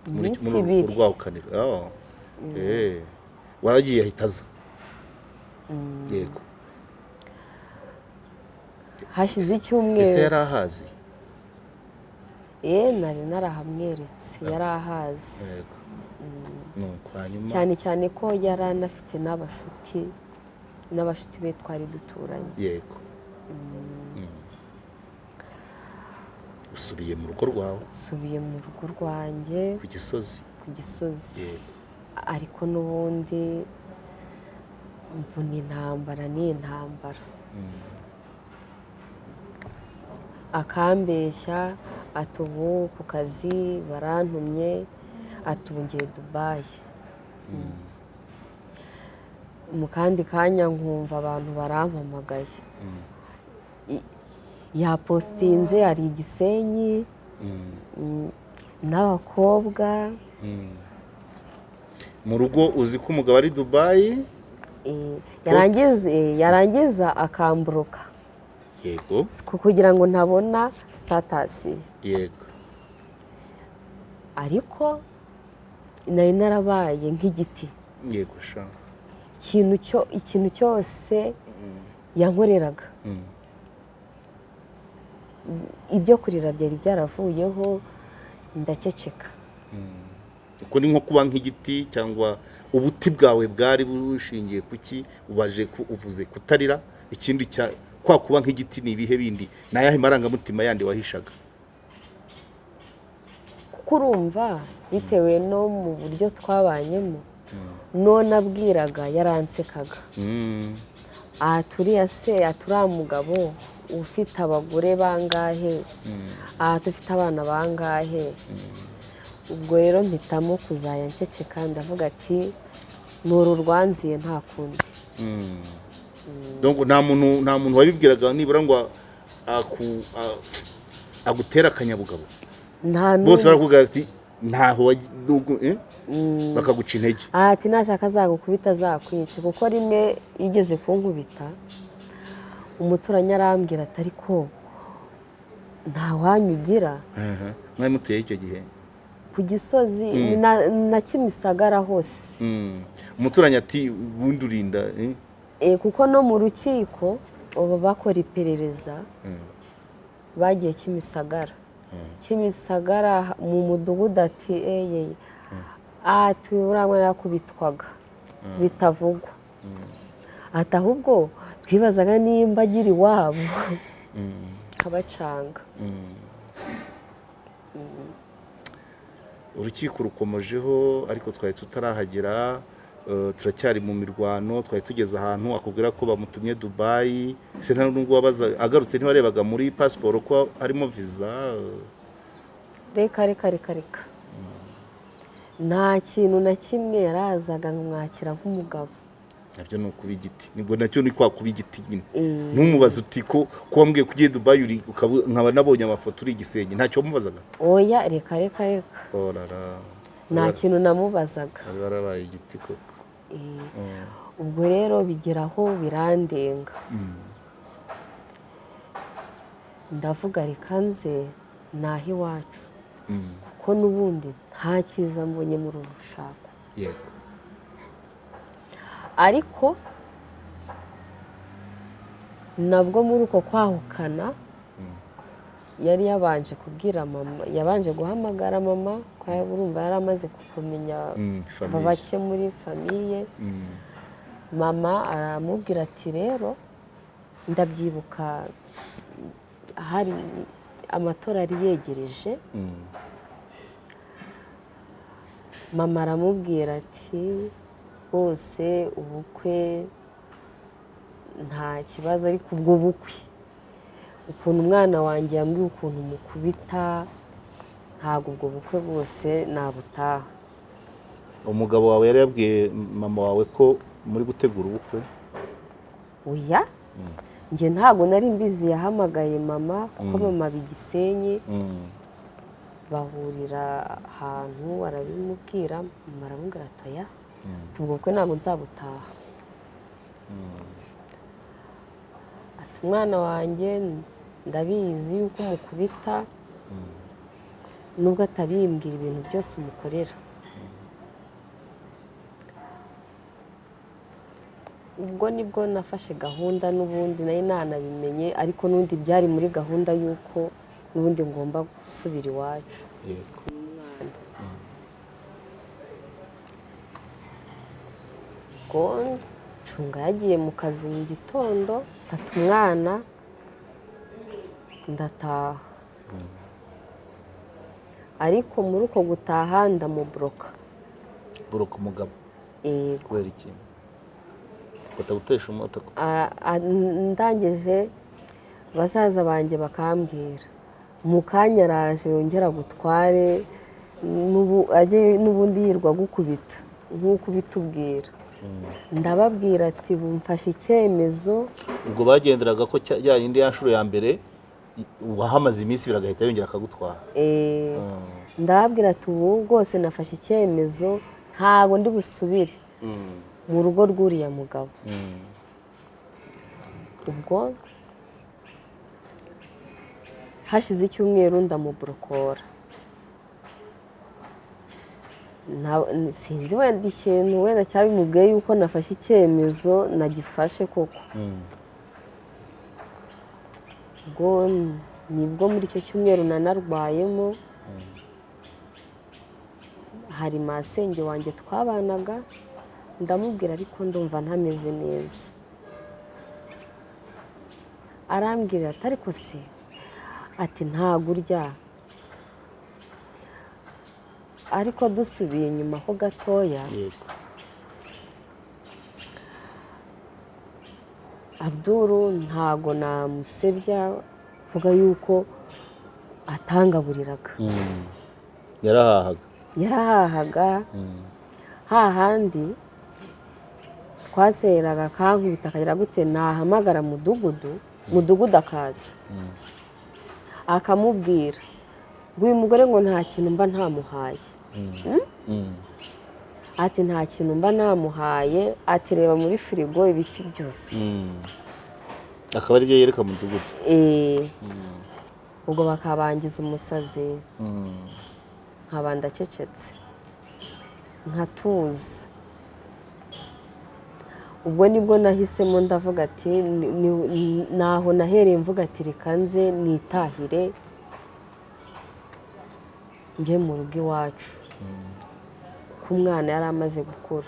iminsi ibiri urwahukanira waragiye ahita aza yego hashize icyumweru. ese yari ahazi? nari narahamweretse yari ahazi. yego nuko hanyuma cyane cyane ko yari anafite n'abashuti be twari duturanye. yego usubiye mu rugo rwawe? usubiye mu rugo rwanjye ku Gisozi. ku Gisozi. yego ariko n'ubundi mbona intambara n'intambara. akambeshya ati ubu ku kazi barantumye ati ubu ngiye Dubayi. mu kandi kanya nkumva abantu barampamagaye. yapostinze ari i Gisenyi n'abakobwa. mu rugo uzi ko umugabo ari Dubayi? yarangiza akamburuka. yego kugira ngo ntabona sitatasi. yego ariko nari narabaye nk'igiti. yego sha ikintu cyose yankoreraga ibyo kurira byari byaravuyeho ndaceceka. uko ni nko kuba nk'igiti cyangwa ubuti bwawe bwari bushingiye kuki uvuze kutarira ikindi kwa kuba nk'igiti ni ibihe bindi ni ayahe marangamutima yandi wahishaga? kuko urumva bitewe no mu buryo twabanyemo none abwiraga yaransekaga. turiya se turiya mugabo ufite abagore bangahe dufite abana bangahe. ubwo rero mpitamo kuzaya nceceka ndavuga ati nuru rwanziye nta kundi. donc nta muntu wabibwiraga nibura ngo agutera akanyabugabo? bose barakubwira ati ntaho bakaguca intege? ati nashaka azagukubita azakwica. kuko rimwe yigeze kunkubita umuturanyi arambwira ati ariko nta wanyu ugira. mwari mutuye icyo gihe? ku Gisozi na Kimisagara hose. umuturanyi ati ubundi urinda kuko no mu rukiko bakora iperereza bagiye Kimisagara. Kimisagara mu mudugudu ati uriya yakubitwaga bitavugwa. ati ahubwo twibazaga nimba agira iwabo abacanga. urukiko rukomejeho ariko twari tutarahagera. turacyari mu mirwano. twari tugeze ahantu akubwira ko bamutumye Dubayi. ese nta nubwo wabaza agarutse ntiwarebaga muri pasiporo ko harimo viza? reka nta kintu na kimwe yarazaga nkamwakira nk'umugabo. nabyo ni ukuba igiti. nibwo nacyo ni kwa kuba igiti nyine. ntumubaze uti ko wambwiye ko ugiye Dubayi nkaba nabonye amafoto uri Gisenyi ntacyo wamubazaga? oya reka nta kintu namubazaga. barabaye igiti koko. ubwo rero bigeraho birandenga. ndavuga reka nze naho iwacu kuko n'ubundi nta cyiza mbonye muri uru rushako. yego ariko nabwo muri uko kwahukana yari yabanje kubwira mama, yabanje guhamagara mama ko urumva yari amaze kumenya bake muri famiye. mama aramubwira ati rero ndabyibuka hari amatora yari yegereje. mama aramubwira ati bose ubukwe nta kibazo ariko ubwo bukwe ukuntu umwana wanjye yambwiye ukuntu mukubita ntabwo ubwo bukwe bwose nabutaha. umugabo wawe yari yabwiye mama wawe ko muri gutegura ubukwe? oya njye ntabwo nari mbizi, yahamagaye mama kuko mama aba i Gisenyi, bahurira ahantu arabimubwira, mama aramubwira ati oya ubwo bukwe ntabwo nzabutaha. Ati umwana wanjye ndabizi yuko umukubita nubwo atabimbwira ibintu byose umukorera. Ubwo nibwo nafashe gahunda, n'ubundi nari nanabimenye, ariko n'ubundi byari muri gahunda y'uko n'ubundi ngomba gusubira iwacu. Ubwo ncunga yagiye mu kazi mu gitondo, mfata umwana ndataha, ariko muri uko gutaha ndamuburoka. buroka umugabo kubera iki? batagutesha umutwe? Ndangije basaza banjye bakambwira mu kanya araje yongera gutware, n'ubundi yirwa gukubita nk'uko ubitubwira. Ndababwira ati bumfashe icyemezo. ubwo bagenderaga ko ya yindi ya nshuro ya mbere wahamaze iminsi biragahita yongera akagutwara? Ndababwira ati ubu rwose nafashe icyemezo, ntabwo ndi busubire mu rugo rw'uriya mugabo. Ubwo hashize icyumweru ndamuburokora. Sinzi wenda ikintu wenda cyabimubwiye yuko nafashe icyemezo nagifashe koko. Ubwo nibwo muri icyo cyumweru nanarwayemo, hari masenge wanjye twabanaga, ndamubwira ariko ndumva ntameze neza. Arambwira ati ariko se, ati ntago urya. Ariko dusubiye inyuma ho gatoya, Abdul ntago namusebya, vuga yuko atangaburiraga. Yarahahaga hahandi twaseraga kankubita akagira gute, nahamagara mudugudu akaza akamubwira ngo uyu mugore ngo nta kintu mba ntamuhaye. Ati nta kintu mba namuhaye, ati reba muri firigo ibiki byose. akaba ari byo yereka mudugudu? Ubwo bakabangiza umusazi, nkaba ndacecetse nkatuza. Ubwo nibwo nahisemo ndavuga ati naho nahereye mvuga ati reka nze nitahire njye mu rugo iwacu, ko umwana yari amaze gukura.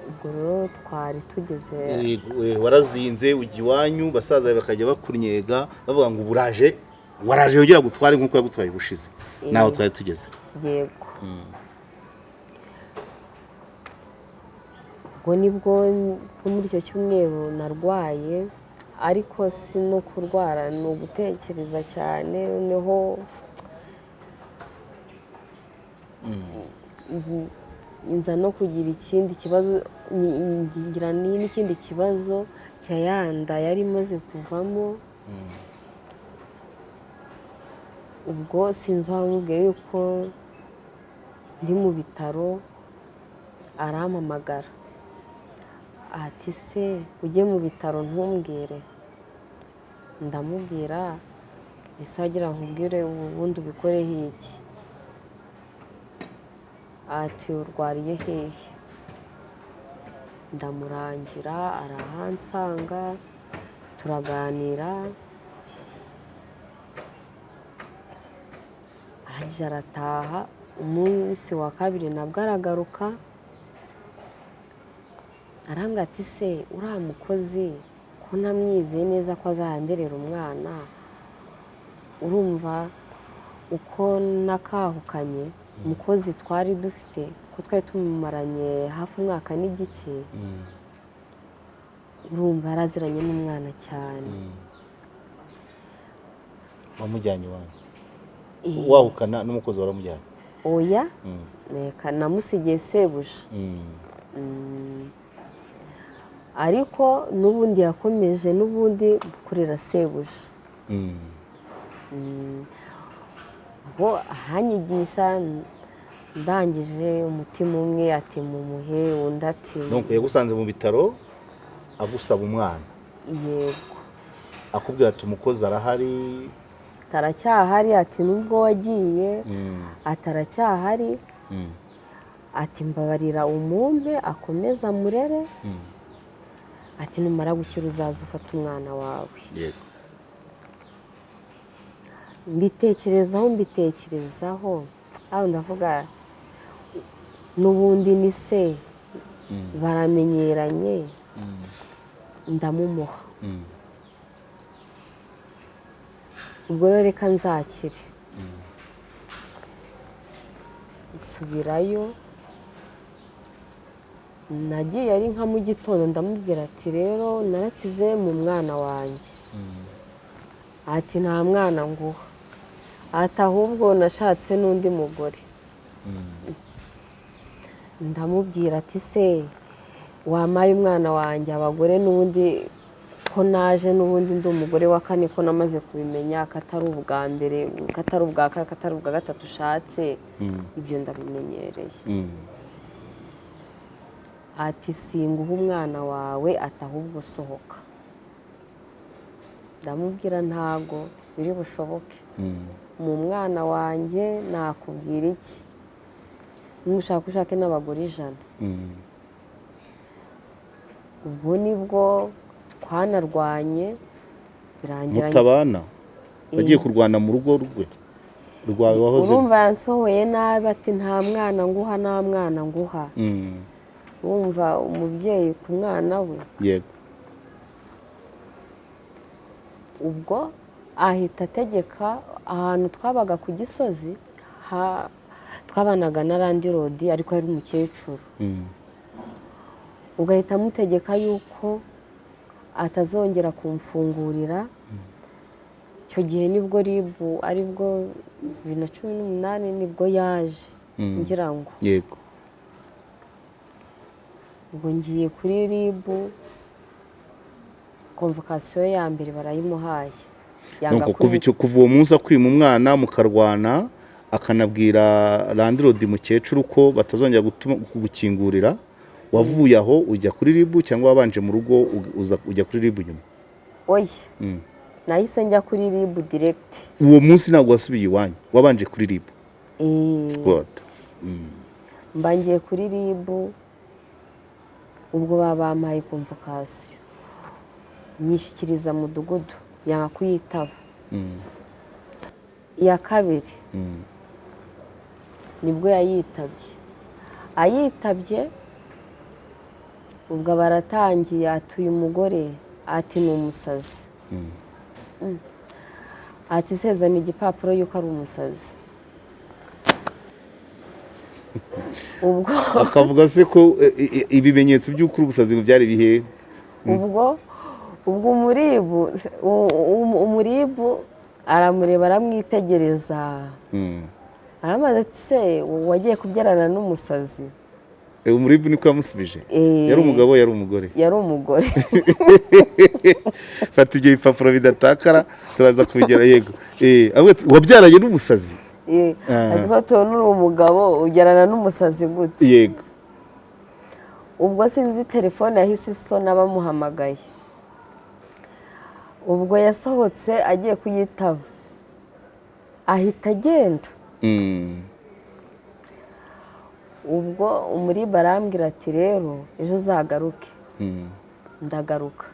Ubwo rero twari tugeze, warazinze ujya iwanyu, basaza bakajya bakunyega bavuga ngo uburaje waraje yongera gutware nk'uko yagutwaye ubushize. naho twari tugeze. Yego. Ubwo nibwo muri icyo cyumweru narwaye, ariko si no kurwara, ni ugutekereza cyane. Noneho nza no kugira ikindi kibazo, ngira n'ikindi kibazo cya yanda yari imaze kuvamo. Ubwo sinzi wamubwiye yuko ndi mu bitaro, arampamagara ati se ujye mu bitaro ntumbwire. Ndamubwira ese wagira nkubwire ubundi ubikoreho iki? Ati urwariye hehe? Ndamurangira, arahansanga turaganira, arangije arataha. Umunsi wa kabiri nabwo aragaruka, arambwira ati se uriya mukozi ko namwizeye neza ko azahanderera umwana, urumva uko nakahukanye umukozi twari dufite, ko twari tumumaranye hafi umwaka n'igice, urumva yaraziranye n'umwana cyane. wamujyanye iwanyu? wahukana n'umukozi waramujyanye? Oya, namusigiye sebuja. ariko n'ubundi yakomeje n'ubundi gukorera sebuja. Ubwo ahanyigisha ndangije umutima umwe ati mumuhe, undi ati donc yagusanze mu bitaro agusaba umwana. yego. Akubwira ati umukozi arahari? Taracyahari. Ati nubwo wagiye ataracyahari. Ati mbabarira umumpe akomeza murere. Ati numara gukira uzaza ufata umwana wawe. Yego. mbitekerezaho aho ndavuga n'ubundi ni se baramenyeranye ndamumuha. ubwo rero reka nzakire. nsubirayo, nagiye ari nka mu gitondo ndamubwira ati rero narakize mu mwana wanjye. Ati nta mwana nguha. Ati ahubwo nashatse n'undi mugore. ndamubwira ati se wamaye umwana wanjye abagore n'ubundi ko naje n'ubundi ndi umugore wa kane ko namaze kubimenya ko atari ubwa mbere, ko atari ubwa kane, ko atari ubwa gatatu ushatse, ibyo ndabimenyereye. Ati singuha umwana wawe, ati ahubwo sohoka. ndamubwira ntago biri bushoboke. mu mwana wanjye nakubwira iki? nushaka ushake n'abagore 100. ubwo nibwo twanarwanye birangira. Mutabana bagiye kurwana mu rugo rwawe wahoze? urumva yansohoye nabi ati nta mwana nguha, nta mwana nguha. urumva umubyeyi ku mwana we. Yego. ubwo ahita ategeka ahantu twabaga ku Gisozi, twabanaga na landirodi ariko ari umukecuru. ugahita amutegeka yuko atazongera kumfungurira. icyo gihe nibwo ribu aribwo 2018 nibwo yaje ngira ngo. Yego. ubwo ngiye kuri ribu, konvokasiyo ya mbere barayimuhaye. kuva uwo munsi akwima umwana mukarwana, akanabwira landirodi mukecuru ko batazongera gukingurira, wavuye aho ujya kuri ribu cyangwa wabanje mu rugo ujya kuri ribu nyuma? oya, nahise njya kuri ribu direct. uwo munsi ntabwo wasubiye iwanyu, wabanje kuri ribu? mbangiye kuri ribu, ubwo babampaye konvokasiyo nyishyikiriza mudugudu yanga kuyitaba. iya kabiri nibwo yayitabye. ayitabye ubwo baratangiye, ati uyu mugore ati ni umusazi. ati sezana igipapuro yuko ari umusazi. ubwo akavuga se ko ibimenyetso by'uko uri umusazi byari bihe? ubwo umuribu aramureba aramwitegereza, aramaze ati se wagiye kubyarana n'umusazi? umuribu niko yamusubije? yari umugabo yari umugore? yari umugore. fata ibyo bipapuro bidatakara turaza kubigera. Yego. wabyaranye n'umusazi? ariko tubona uri umugabo ubyarana n'umusazi gute? Yego. ubwo sinzi telefone yahise isona bamuhamagaye. ubwo yasohotse agiye kuyitaba ahita agenda. ubwo umuriba arambwira ati rero ejo uzagaruke. ndagaruka.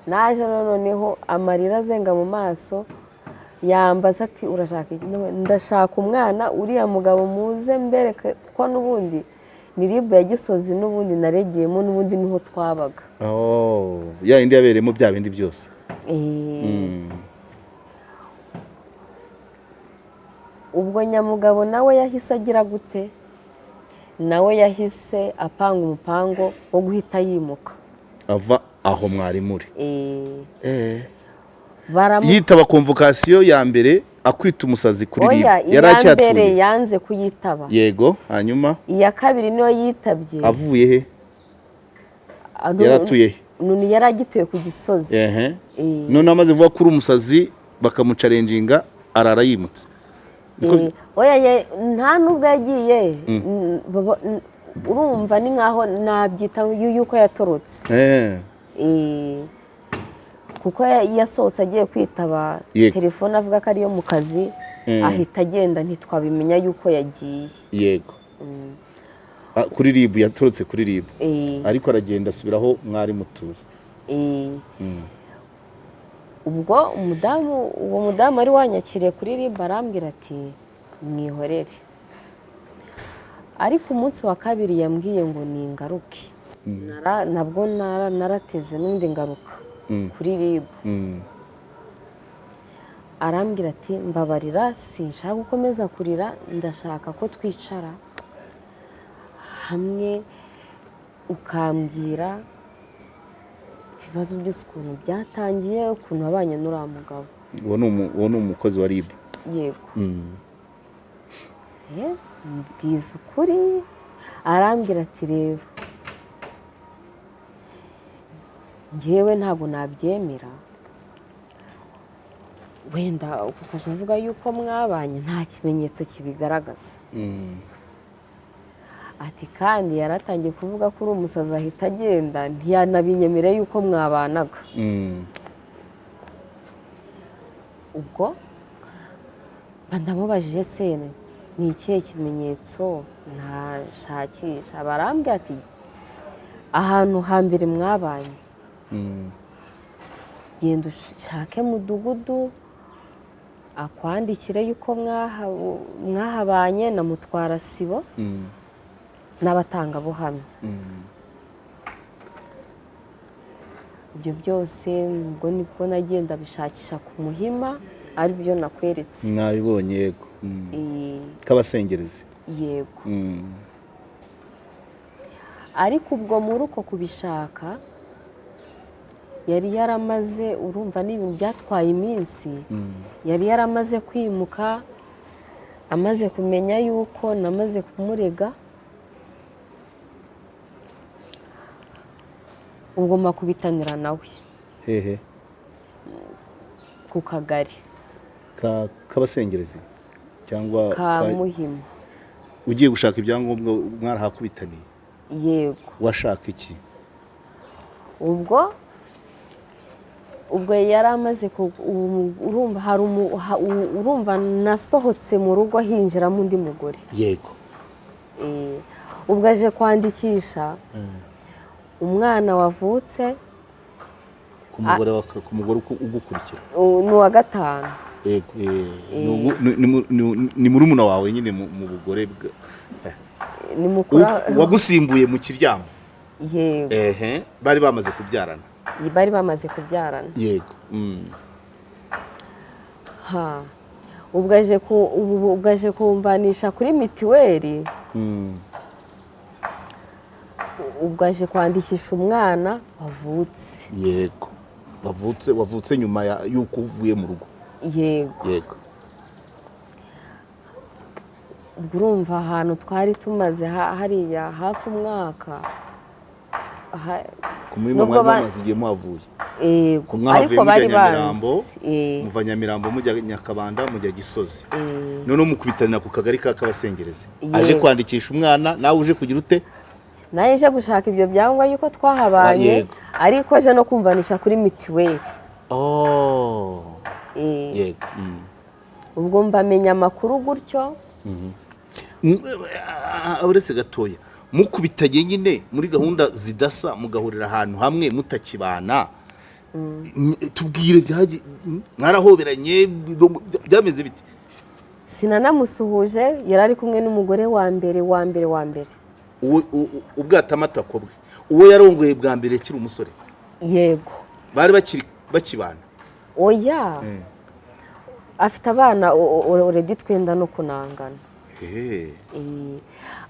naje noneho amarira azenga mu maso, yambaza ati urashaka iki? ndashaka umwana, uriya mugabo muze mbereke ko n'ubundi ni ribu ya Gisozi n'ubundi naregeyemo, n'ubundi niho twabaga. ya indi yabereyemo bya bindi byose. ubwo nyamugabo nawe yahise agira gute? nawe yahise apanga umupango wo guhita yimuka, ava aho mwari muri. yitaba konvokasiyo ya mbere akwita umusazi kuri ribu. yari acyatuye. mbere yanze kuyitaba. Yego. hanyuma iya kabiri niyo yitabye. avuye he? yaratuye he? none yari agituye ku Gisozi. none amaze vuga kuri umusazi bakamucarenjinga arara yimutse. Oya nta nubwo yagiye, urumva ni nkaho nabyita yuko yatorotse. Kuko yasohotse agiye kwitaba telefone avuga ko ariyo mu kazi, ahita agenda ntitwabimenya yuko yagiye. Yego. Kuri RIB yatorotse kuri RIB, ariko aragenda asubiraho mwari mutuye. Ubwo uwo mudamu ari wanyakiriye kuri RIB arambwira ati mwihorere, ariko umunsi wa kabiri yambwiye ngo ni ingaruke. Nabwo narateze n'undi ngaruka kuri RIB. Arambwira ati mbabarira, sinshaka gukomeza kurira, ndashaka ko twicara hamwe ukambwira ibibazo byose ukuntu byatangiye, ukuntu wabanye n'uriya mugabo. Uwo ni umukozi wa RIB? Yego. Mbwiza ukuri. Arambwira ati rero njyewe ntabwo nabyemera, wenda ukajya uvuga yuko mwabanye nta kimenyetso kibigaragaza. Ati kandi yaratangiye kuvuga ko uri umusazi ahita agenda, ntiyanabinyemere yuko mwabanaga. Ubwo ndamubajije se ni ikihe kimenyetso ntashakisha? Barambwira ati ahantu hambere mwabanye genda ushake mudugudu akwandikire yuko mwahabanye na mutwara sibo n'abatangabuhamya. Ibyo byose ubwo nibwo nagenda bishakisha ku Muhima, ari byo nakweretse. Mwabibonye? Yego. K'abasengerezi? Yego. Ariko ubwo muri uko kubishaka yari yaramaze, urumva n'ibintu byatwaye iminsi, yari yaramaze kwimuka, amaze kumenya yuko namaze kumurega. Ubwo makubitanira nawe. Hehe? Ku kagari k'abasengerezi cyangwa ka Muhima. Ugiye gushaka ibyangombwa mwarahakubitaniye? Yego. Washaka iki? Ubwo yari amaze urumva nasohotse mu rugo hinjiramo undi mugore. Yego. Ubwo aje kwandikisha umwana wavutse ku mugore ugukurikira. Ni uwa 5. Yego. Ni murumuna wawe nyine mu bugore ni mukuru wagusimbuye mu kiryango? Yego. Bari bamaze kubyarana? Bari bamaze kubyarana. Yego. Ubwo aje kumvanisha kuri mitiweli. Ubwo aje kwandikisha umwana wavutse. Yego. Wavutse nyuma y'uko uvuye mu rugo? Yego. Yego. Ubwo urumva ahantu twari tumaze hariya hafi umwaka. Ku Muhima mwari bamaze igihe muhavuye? Yego. Ariko bari Nyamirambo, muva Nyamirambo mujya Nyakabanda mujya Gisozi. None mukubitanira ku kagari k'abasengerezi. Aje kwandikisha umwana, nawe uje kugira ute? Naje nje gushaka ibyo byangwa yuko twahabanye, ariko aje no kumvanisha kuri mitiweli. Yego. Ubwo mbamenya amakuru gutyo. Uretse gatoya, mukubitanye nyine muri gahunda zidasa, mugahurira ahantu hamwe mutakibana. Tubwire mwarahoberanye, byameze bite? Sinanamusuhuje, yari ari kumwe n'umugore wa mbere. Ubwatamatako bwe, uwo yarongoye bwa mbere kiri umusore? Yego. Bari bakibana? Oya. Afite abana already twenda no kunangana.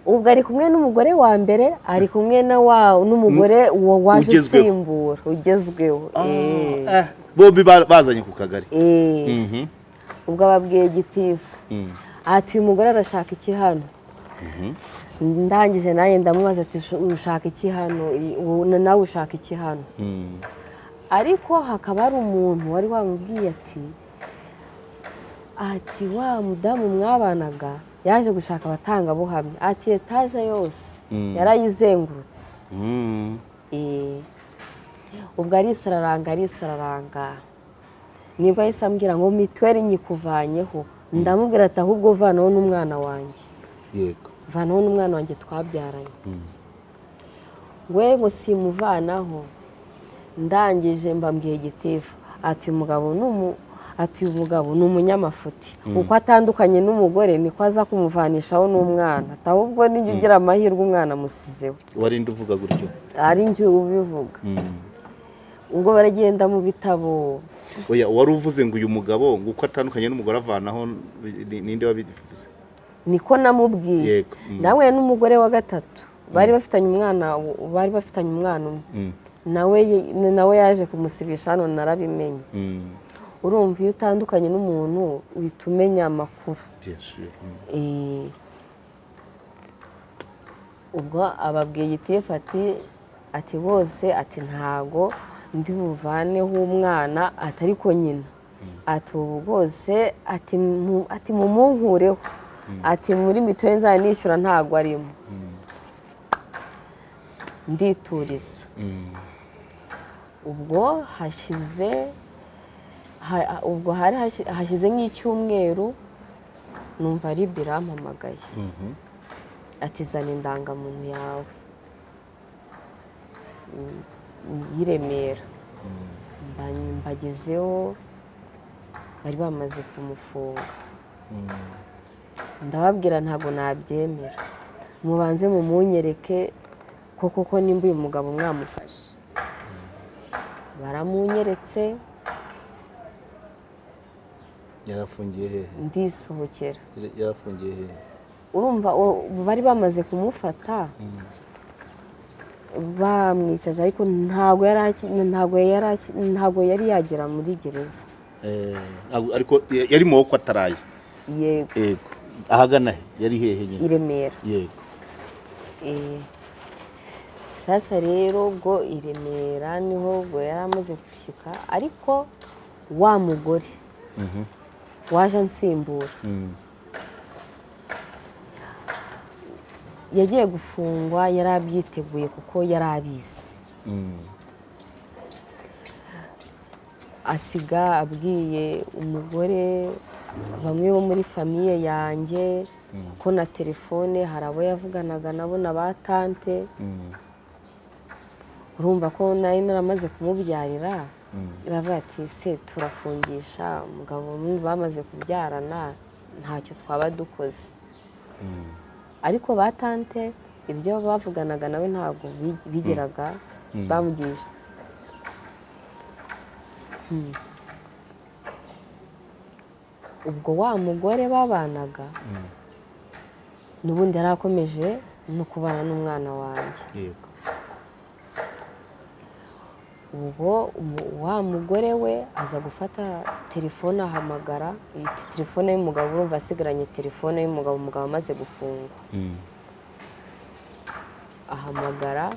Ubwo ari kumwe n'umugore wa mbere, ari kumwe n'umugore waje usimbura ugezweho. Bombi bazanye ku kagari? Ubwo ababwiye gitifu ati uyu mugore arashaka iki hano? ndangije nawe ndamubaza ati ushaka iki hano nawe ushaka iki hano ariko hakaba hari umuntu wari wamubwiye ati wa mudamu mwabanaga yaje gushaka abatangabuhamya ati etaje yose yarayizengurutse ubwo arisararanga nibwo yahise ambwira ngo mituweli nyikuvanyeho ndamubwira ati ahubwo vanaho n'umwana wanjye yego vanaho n'umwana wanjye twabyaranye we ngo simuvanaho ndangije mbabwiye gitifu ati uyu mugabo ni umunyamafuti uko atandukanye n'umugore niko aza kumuvanishaho n'umwana ahubwo nijya ugira amahirwe umwana amusizeho warinde uvuga gutyo ari njye ubivuga ubwo baragenda mu bitabo oya wari uvuze ngo uyu mugabo ngo uko atandukanye n'umugore avanaho ninde wabivuze niko namubwiye nawe n'umugore wa gatatu bari bafitanye umwana umwe nawe yaje kumusibisha hano narabimenye urumva iyo utandukanye n'umuntu uhita umenya amakuru ubwo ababwiye igitifu ati bose ati ntago ndi buvaneho umwana atari ko nyina ati ubu bwose ati mumunkureho ati muri mituweli nzajya nishyura ntago arimo ndituriza ubwo hari hashize nk'icyumweru numva ari birampamagaye ati zana indangamuntu yawe y'i Remera mbagezeho bari bamaze kumufunga ndababwira ntabwo nabyemera mubanze mumunyereke koko nimba uyu mugabo mwamufashe baramunyeretse yarafungiye hehe ndisohokera yarafungiye hehe urumva bari bamaze kumufata bamwicaje ariko ntabwo yari yagera muri gereza ariko yari mu maboko ataraye yego ahagana he yari hehe nyine i Remera yego sasa rero ubwo i Remera niho ubwo yari amaze gushyika ariko wa mugore waje ansimbura yagiye gufungwa yari abyiteguye kuko yari abizi asiga abwiye umugore bamwe bo muri famiye yanjye ko na telefone hari abo yavuganaga nabo na ba tante urumva ko nari naramaze kumubyarira baravuga ati se turafungisha umugabo bamaze kubyarana ntacyo twaba dukoze ariko ba tante ibyo bavuganaga nawe ntabwo bigeraga bamugije ubwo wa mugore babanaga n'ubundi yari akomeje no kubana n'umwana wanjye ubwo wa mugore we aza gufata telefone ahamagara telefone y'umugabo urumva asigaranye telefone y'umugabo umugabo amaze gufungwa ahamagara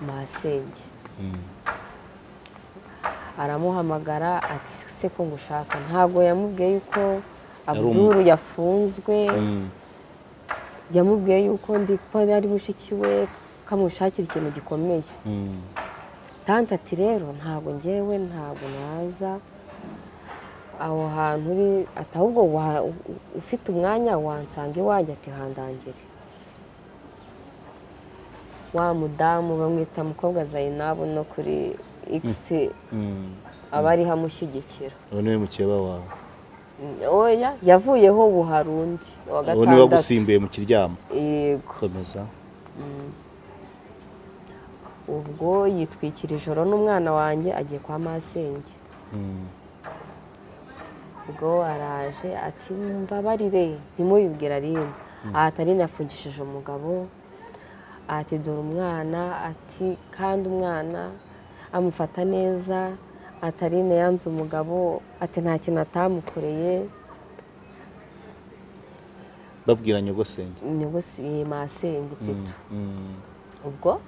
masenge aramuhamagara ati se ko ngushaka ntabwo yamubwiye yuko Abdul yafunzwe yamubwiye yuko ndi ko ari mushiki we kamushakira ikintu gikomeye tante ati rero ntabwo ngewe ntabwo naza aho hantu uri ati ahubwo ufite umwanya wansanga iwanjye ati handangire wa mudamu bamwita mukobwa Zainabu no kuri X aba ariho amushyigikira uwo niwe mukeba wawe oya yavuyeho buharundi wa gatandatu uwo niwe wagusimbuye mu kiryamo yego komeza ubwo yitwikira ijoro n'umwana wanjye agiye kwa masenge ubwo araje ati mbabarire ntimuyibwira rimwe atari nafungishije umugabo ati dore umwana ati kandi umwana amufata neza atari yanze umugabo ati nta kintu atamukoreye babwira nyogosenge masenge Pitu. Ubwo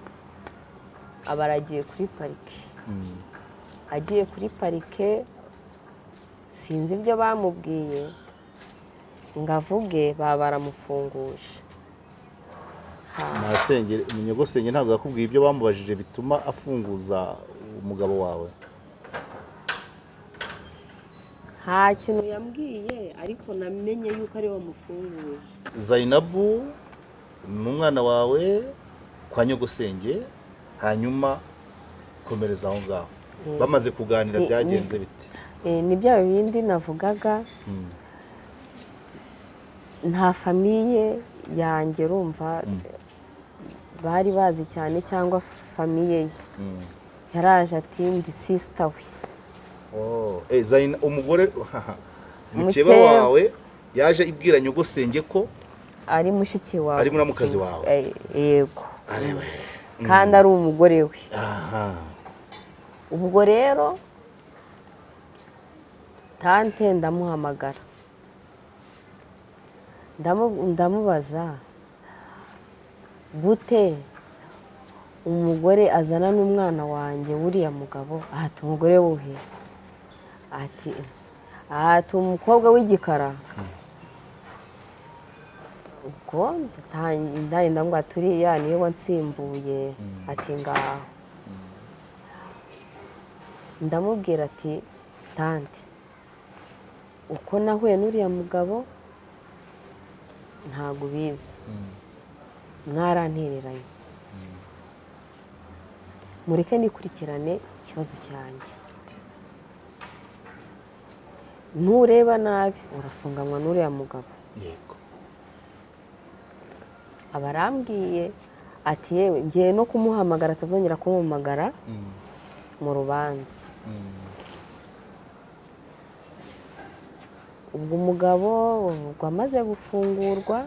aba aragiye kuri parike, agiye kuri parike sinzi ibyo bamubwiye ngo avuge, baba baramufunguje. masenge nyogosenge ntabwo yakubwiye ibyo bamubajije bituma afunguza umugabo wawe? Nta kintu yambwiye, ariko namenye yuko ari we wamufunguje. Zainabu ni umwana wawe kwa nyogosenge, hanyuma komereza aho ngaho. Bamaze kuganira byagenze bite? Ni bya bindi navugaga, nta famiye yanjye urumva bari bazi cyane, cyangwa famiye ye yaraje ati ndi sisita we. Umugore mukeba wawe yaje ibwira nyogosenge ko ari mushiki wawe, ari muramukazi wawe? Yego, kandi ari umugore we. Ubwo rero tante ndamuhamagara, ndamubaza gute umugore azana n'umwana wanjye wuriya mugabo? Ati umugore wuhe? Ati umukobwa w'igikara. Ubwo ndamubwira turiya niwe wansimbuye. Ati ngaho. Ndamubwira ati tante, uko nahuye n'uriya mugabo ntabwo ubizi, mwarantereranye, mureke nikurikirane ikibazo cyanjye, ntureba nabi urafunganwa n'uriya mugabo. Yego. Aba arambwiye ati yewe ngiye no kumuhamagara atazongera kumuhamagara mu rubanza. Ubwo umugabo wamaze gufungurwa.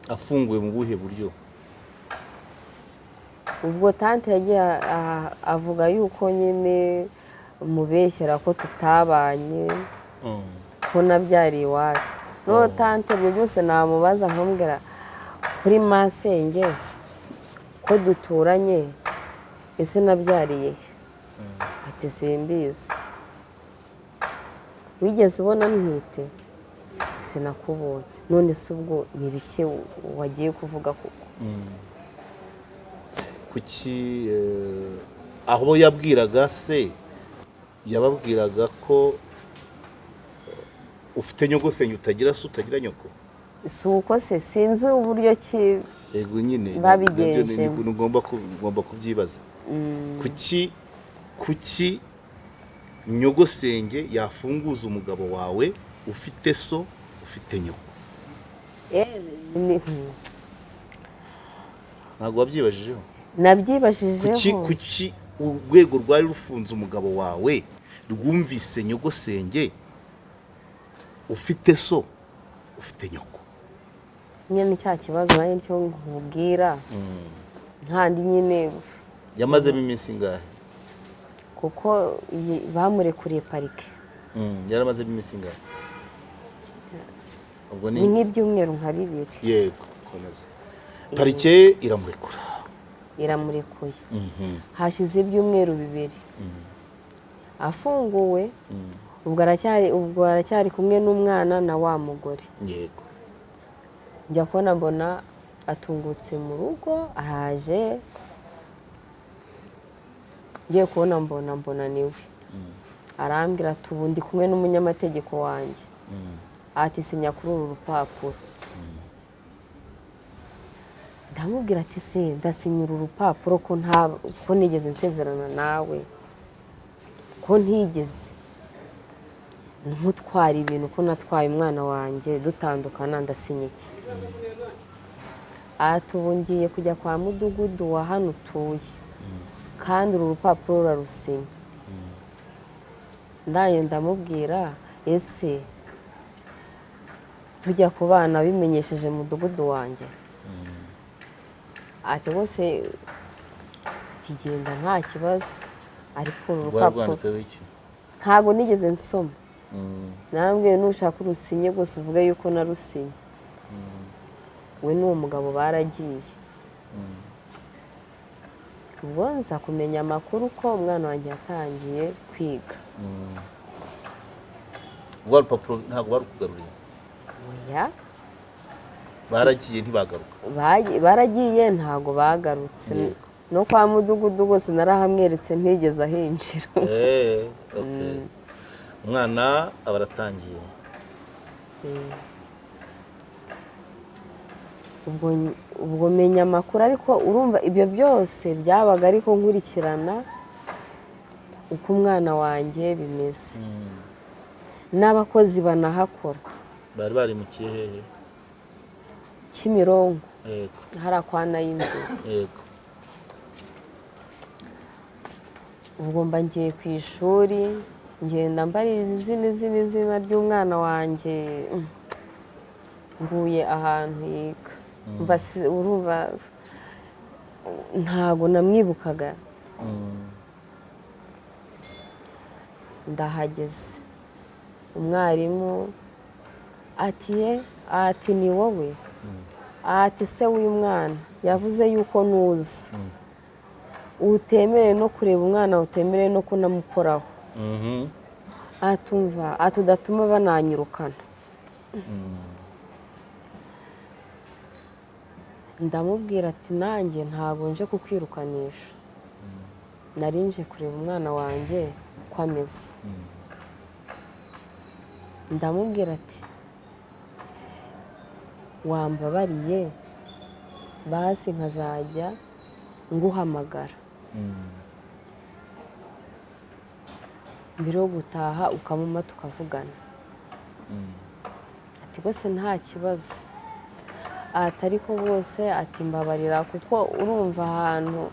Afunguwe mu buhe buryo? Ubwo tante yagiye avuga yuko nyine mubeshyera ko tutabanye, ko nabyariye iwacu. No tante ibyo byose namubaza nkamubwira kuri masenge ko duturanye, ese nabyariye? Ati simbizi. Wigeze ubona ntwite? Sinakubonye. None se ubwo ni bike wagiye kuvuga koko? Kuki aho yabwiraga se yababwiraga ko ufite nyogosenge utagira se utagira nyoko? Si uko se, sinzi uburyo ki. Yego nyine babigenje. Ugomba kubyibaza. Kuki nyogosenge yafunguza umugabo wawe ufite so ufite nyoko? Ntabwo wabyibajijeho? Nabyibajijeho. Kuki urwego rwari rufunze umugabo wawe rwumvise nyogosenge ufite so ufite nyoko? Nyine cya kibazo nayo cyo nkubwira, nkandi nyine. Yamazemo iminsi ingahe? Kuko bamurekuriye parike. Yaramazemo iminsi ingahe? Ubwo ni nk'ibyumweru nka 2. Yego, komeza. Parike iramurekura? Iramurekuye. Hashize ibyumweru 2 afunguwe. Ubwo aracyari kumwe n'umwana na wa mugore. Yego. Njya kubona mbona atungutse mu rugo, araje. Ngiye kubona mbona niwe. Arambwira ati ubu ndi kumwe n'umunyamategeko wanjye. Ati sinya kuri uru rupapuro. Ndamubwira ati se ndasinyira urupapuro ko nigeze nsezerana nawe, ko ntigeze ntutwara ibintu, ko natwaye umwana wanjye dutandukana, ndasinya iki? Ati ubu ngiye kujya kwa mudugudu wa hano utuye, kandi uru rupapuro urarusinya. Ndamubwira ese tujya ku bana bimenyesheje mudugudu wanjye? Ati bose tugenda nta kibazo, ariko uru rupapuro ntabwo nigeze nsoma. Nambwiye nushaka urusinye rwose uvuge yuko narusinye. we n'uwo mugabo baragiye. ubwo nza kumenya amakuru ko umwana wanjye yatangiye kwiga. ubwo urupapuro ntabwo barukugaruriye? oya, baragiye ntibagaruka? baragiye ntabwo bagarutse. no kwa mudugudu rwose narahamweretse ntigeze ahinjira. umwana aba aratangiye. ubwo menya amakuru, ariko urumva ibyo byose byabaga ariko nkurikirana uko umwana wanjye bimeze. n'abakozi banahakora. bari barimukiye hehe? Kimironko, hariya kwa Nayinzu. ubwo mba ngiye ku ishuri, ngenda mbaririza izina ry'umwana wanjye, nguye ahantu yiga. urumva ntabwo namwibukaga. ndahageze, umwarimu ati ni wowe? ati se w'uyu mwana yavuze yuko nuzi, utemerewe no kureba umwana, utemerewe no kunamukoraho. atumva udatuma bananyirukana. ndamubwira ati nanjye ntabwo nje kukwirukanisha, nari nje kureba umwana wanjye uko ameze. ndamubwira ati wambabariye basi nkazajya nguhamagara mbere yo gutaha ukamuma tukavugana. ati rwose nta kibazo. ariko bose ati mbabarira, kuko urumva ahantu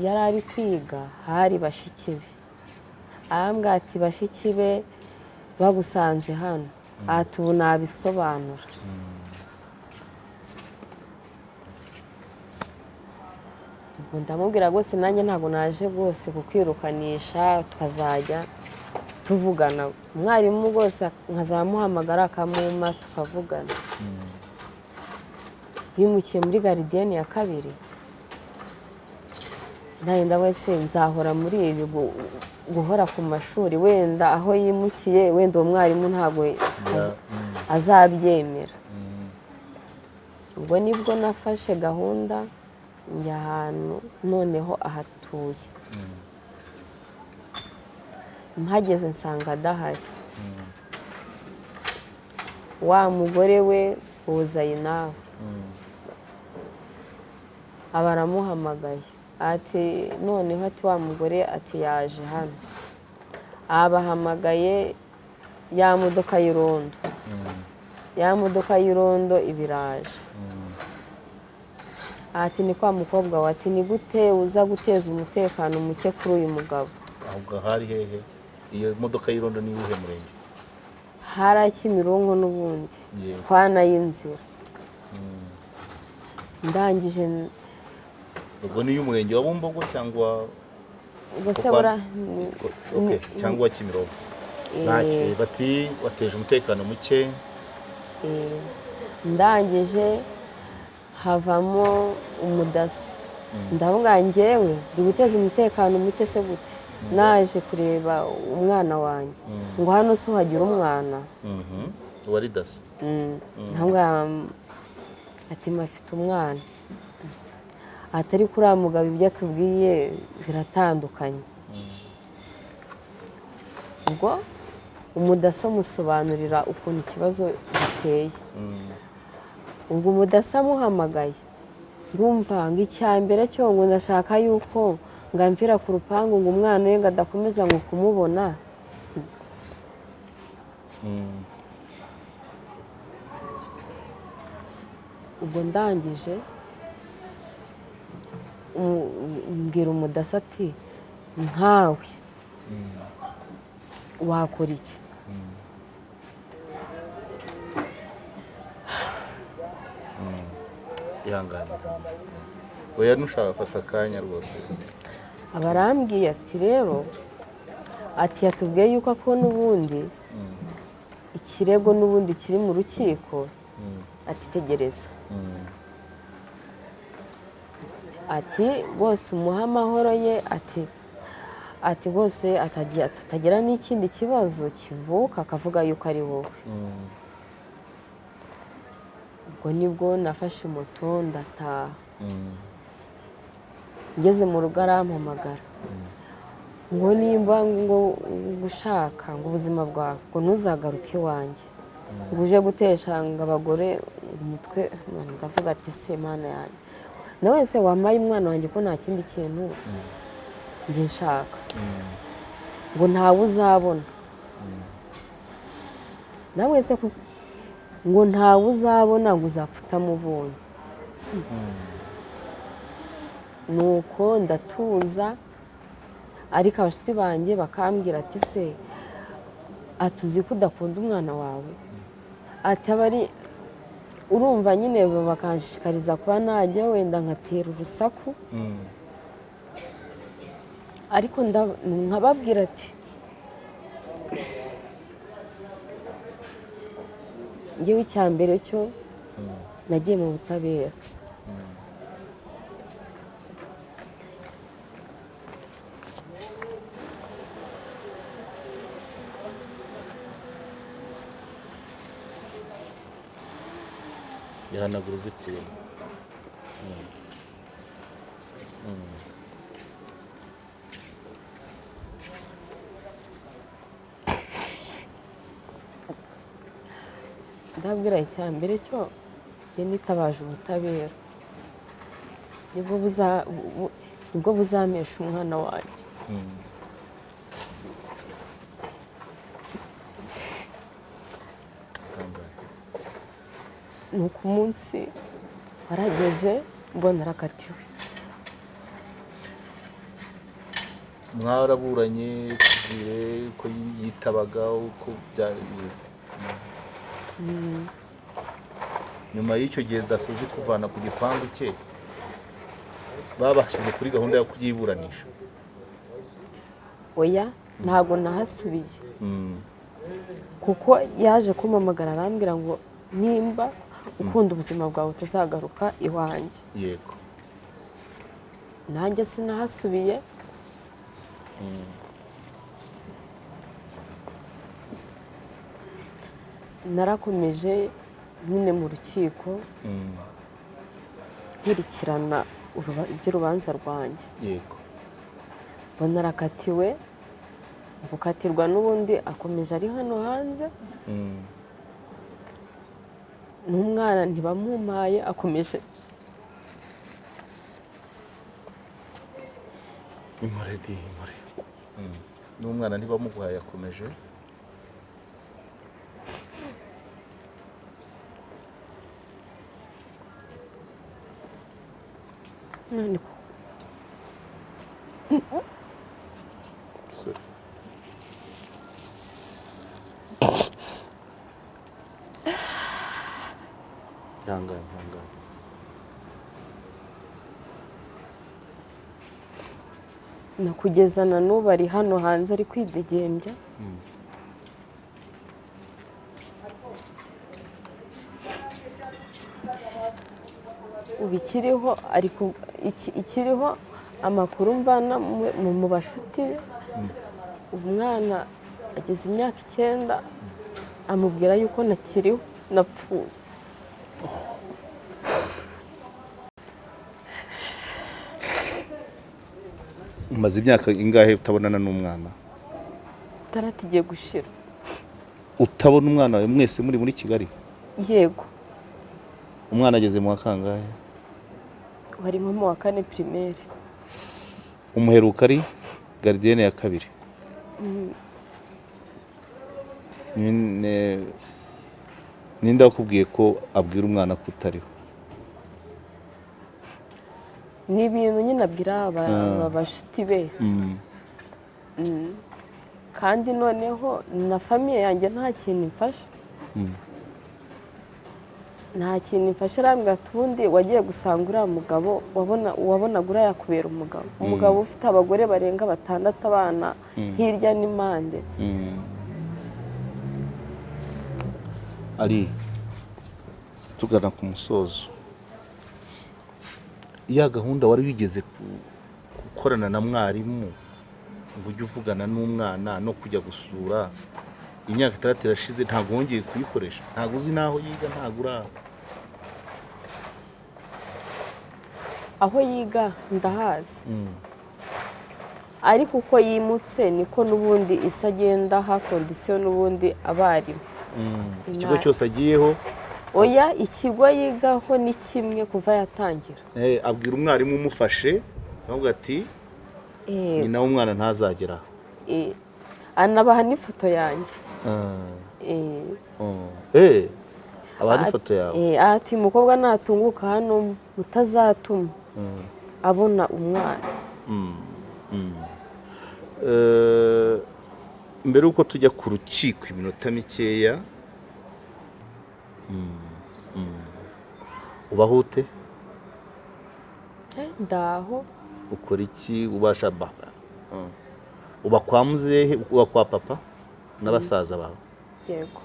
yari ari kwiga hari bashiki be. arambwira ati bashiki be bagusanze hano, ati ubu nabisobanura. ndamubwira rwose nanjye ntabwo naje rwose kukwirukanisha, tukazajya tuvugana. umwarimu rwose nkazamuhamagara akamuma tukavugana. bimukiye muri garidiyeni ya kabiri, ndagenda wese nzahora muri ibi guhora ku mashuri, wenda aho yimukiye wenda uwo mwarimu ntabwo azabyemera. ubwo nibwo nafashe gahunda njya ahantu noneho ahatuye. mpageze nsanga adahari. wa mugore we Uzayinawe aba aramuhamagaye, ati noneho ati wa mugore ati yaje hano. abahamagaye ya modoka y'irondo. ya modoka y'irondo ibiraje. ati ni kwa mukobwa we, ati ni gute uza guteza umutekano muke kuri uyu mugabo? ahubwo hari hehe iyo modoka y'irondo? ni uwuhe murenge? hari Kimironko n'ubundi kwa Nayinzira. ndangije ubwo ni y'umurenge wa Bumbogo cyangwa cyangwa Kimironko? ntacyo bati wateje umutekano muke. ndangije havamo umudaso. ndavuga njyewe ndi guteza umutekano muke se gute? naje kureba umwana wanjye, ngo hano se uhagira umwana? wari daso? ndavuga ati mafite umwana. atari kuri uriya mugabo ibyo atubwiye biratandukanye. ubwo umudaso musobanurira ukuntu ikibazo giteye. ubwo umudaso amuhamagaye, ndumva ngo icya mbere cyo ngo ndashaka yuko ngamvira ku rupangu ngo umwana we ngo adakomeza ngo kumubona. ubwo ndangije mbwira umudaso ati nkawe wakora iki? ihangane oya nushaka fata akanya rwose. abarambwiye ati rero ati yatubwiye yuko ko n'ubundi ikirego n'ubundi kiri mu rukiko ati tegereza ati bose umuha amahoro ye ati bose atagira n'ikindi kibazo kivuka akavuga yuko ari wowe. ubwo nibwo nafashe moto ndataha. ngeze mu rugo arampamagara ngo nimba ngo gushaka ngo ubuzima bwawe ngo ntuzagaruke iwanjye ngo uje gutesha ngo abagore umutwe. ndavuga ati se mana yanjye na wese wampaye umwana wanjye ko nta kindi kintu njye nshaka ngo ntawe uzabona na wese ngo ntawe uzabona ngo uzapfa utamubonye. nuko ndatuza ariko abashuti banjye bakambwira ati se atuzi ko udakunda umwana wawe ati abari urumva nyine bakanshishikariza kuba najya wenda nkatera urusaku ariko nkababwira ati ngewe icya mbere cyo nagiye mu butabera. yahanagura uzikuyemo. ndabwira icya mbere cyo njye nitabaje ubutabera nibwo buzampesha umwana wanjye. nuko umunsi warageze mbona arakatiwe. mwaraburanye tubwire ko yitabaga uko byageze. nyuma y'icyo gihe dasozi kuvana ku gipangu cye babashyize kuri gahunda yo kubyiburanisha. oya ntabwo nahasubiye kuko yaje kumpamagara arambwira ngo nimba ukunda ubuzima bwawe utazagaruka iwanjye. yego nanjye sinahasubiye. narakomeje nyine mu rukiko nkurikirana iby'urubanza rwanjye. yego mbona arakatiwe gukatirwa n'ubundi akomeje ari hano hanze n'umwana ntibamumpaye akomeje imore n'umwana ntibamuguhaye akomeje ihangane na kugeza na n'ubu ari hano hanze ari kwidegembya. ubu ikiriho amakuru mvana mu bashuti be umwana ageze imyaka 9 amubwira yuko nakiriho napfuye. umaze imyaka ingahe utabonana n'umwana? Taratigiye gushira. utabona umwana wawe mwese muri Kigali? yego. umwana ageze mu wa kangahe? warimo mu wa 4 primaire. umuheruka ari gardienne ya 2? ninde wakubwiye ko abwira umwana ko utariho? ni ibintu nyine abwira abashuti be. kandi noneho na famiye yanjye nta kintu imfasha. nta kintu imfasha arambwira ati ubundi wagiye gusanga uriya mugabo wabonaga uriya yakubera umugabo ufite abagore barenga 6 abana hirya n'impande. ari tugana ku musozo, iya gahunda wari wigeze gukorana na mwarimu ngo ujye uvugana n'umwana no kujya gusura, imyaka 6 irashize ntabwo wongeye kuyikoresha, ntabwo uzi naho yiga, ntabwo uraho? aho yiga ndahazi, ariko uko yimutse niko n'ubundi isi agenda ha kondisiyo n'ubundi abarimu. Ikigo cyose agiyeho? Oya, ikigo yigaho ni kimwe kuva yatangira. Abwira umwarimu umufashe avuga ati ni nawe umwana ntazageraho. Anabaha n'ifoto yanjye. Abaha n'ifoto yawe? Ati umukobwa natunguka hano mutazatuma abona umwana. Mbere uko tujya ku rukiko iminota mikeya, ubaho ute? Ndaho. Ukora iki? Ubasha uba kwa muzehe, uba kwa papa n'abasaza bawe? Yego.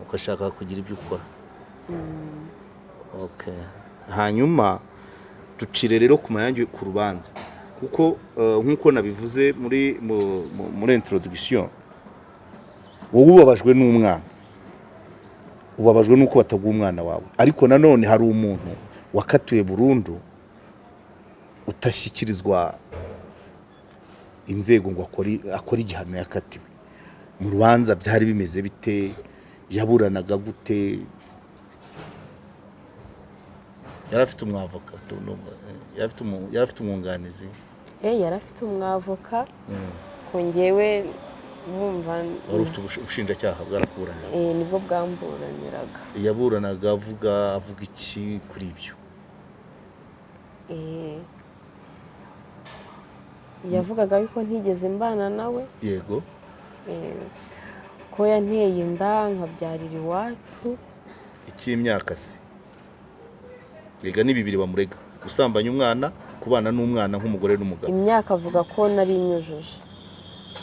Ukashaka kugira ibyo ukora? Hanyuma ducire rero ku mayange ku rubanza, kuko nk'uko nabivuze muri introduction, wowe ubabajwe n'umwana, ubabajwe n'uko bataguha umwana wawe, ariko nanone hari umuntu wakatuye burundu utashyikirizwa inzego ngo akore igihano yakatiwe. Mu rubanza byari bimeze bite? Yaburanaga gute? Yari afite umwavoka? Yari afite umwunganizi? Yari afite umwavoka, ko njyewe bumva wari ufite ubushinjacyaha bwarakuburanira? Nibwo bwamburaniraga. Yaburanaga avuga iki kuri ibyo? Yavugaga yuko ntigeze mbana nawe. Yego. Ko yanteye inda nkabyarira iwacu. Icy'imyaka se? Yega ni 2 bamurega: gusambanya umwana, kubana n'umwana nk'umugore n'umugabo. Imyaka avuga ko nari inyujuje.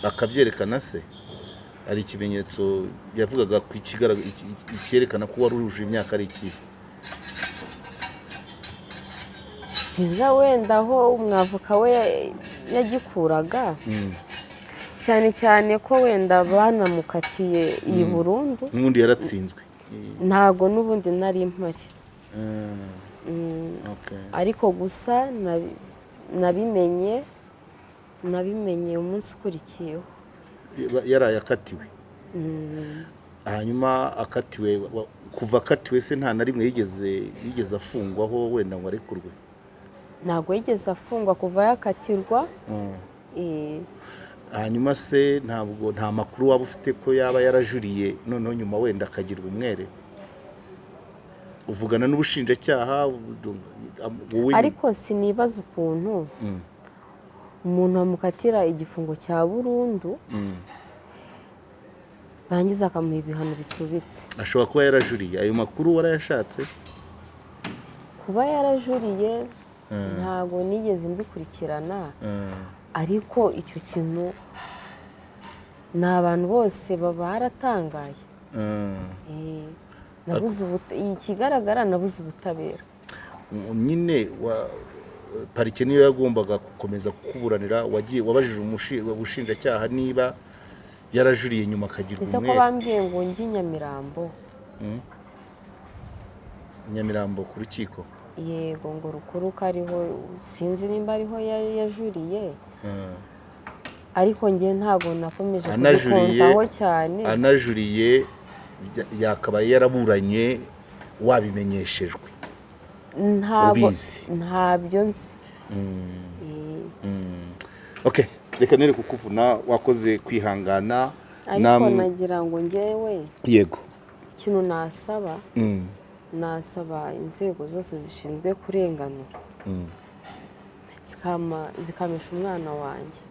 Akabyerekana se? Ari ikimenyetso yavugaga ku icyerekana ko wari uruje imyaka ari iki? Sinza wenda aho umwavoka we yagikuraga, cyane cyane ko wenda banamukatiye iyi burundu. N'ubundi yaratsinzwe? Ntago n'ubundi nari mpari. Ariko gusa nabimenye umunsi ukurikiyeho. Yaraye akatiwe? Hanyuma akatiwe, kuva akatiwe se nta na rimwe yigeze afungwaho wenda ngo arekurwe? Ntago yigeze afungwa kuva yakatirwa. Hanyuma se nta makuru waba ufite ko yaba yarajuriye noneho nyuma wenda akagirwa umwere? Uvugana n'ubushinjacyaha? Ariko sinibaza ukuntu umuntu amukatira igifungo cya burundu bangiza akamuha ibihano bisubitse. Ashobora kuba yarajuriye. Ayo makuru warayashatse? Kuba yarajuriye ntabwo nigeze mbikurikirana, ariko icyo kintu ni abantu bose baratangaye. Ikigaragara nabuze ubutabera. Nyine parike niyo yagombaga gukomeza kukuburanira. Wabajije ubushinjacyaha niba yarajuriye nyuma akagirwa umwere? Ese ko bambwiye ngo njye Nyamirambo. Nyamirambo ku rukiko? Yego, ngo rukuru kariho, sinzi nimba ariho yajuriye. Ariko njye ntago nakomeje kubikontaho cyane. Anajuriye yakabaye yaraburanye wabimenyeshejwe? Ntabyo nzi. Reka nere kukuvuna, wakoze kwihangana. Ariko nagira ngo njyewe yego ikintu nasaba inzego zose zishinzwe kurenganura zikamisha umwana wanjye.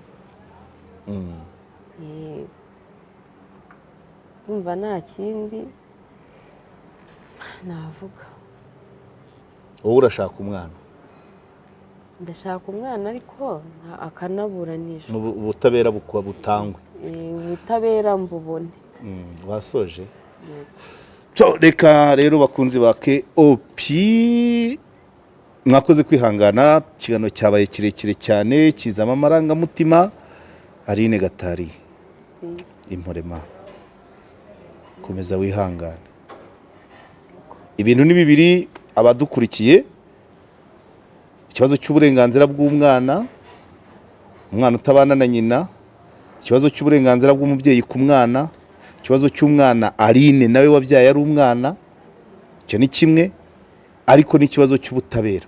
Umva nta kindi navuga. Wowe urashaka umwana? Ndashaka umwana, ariko akanaburanishwa. Ubutabera butangwe? Ubutabera mbubone. Wasoje? So reka rero bakunzi ba KOP mwakoze kwihangana, ikiganiro cyabaye kirekire cyane kizama amarangamutima. Aline Gatari Imporema, komeza wihangane. Ibintu ni bibiri abadukurikiye: ikibazo cy'uburenganzira bw'umwana, umwana utabana na nyina, ikibazo cy'uburenganzira bw'umubyeyi ku mwana, ikibazo cy'umwana Aline nawe wabyaye ari umwana, icyo ni kimwe, ariko n'ikibazo cy'ubutabera.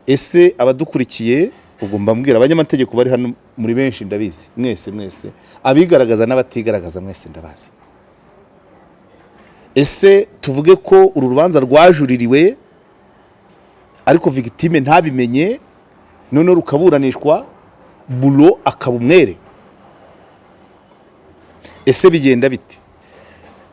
Ese abadukurikiye, ubwo mbabwira abanyamategeko bari hano muri benshi ndabizi, mwese abigaragaza n'abatigaragaza mwese ndabazi. Ese tuvuge ko uru rubanza rwajuririwe ariko victime ntabimenye, none rukaburanishwa bulo akaba umwere? Ese bigenda bite?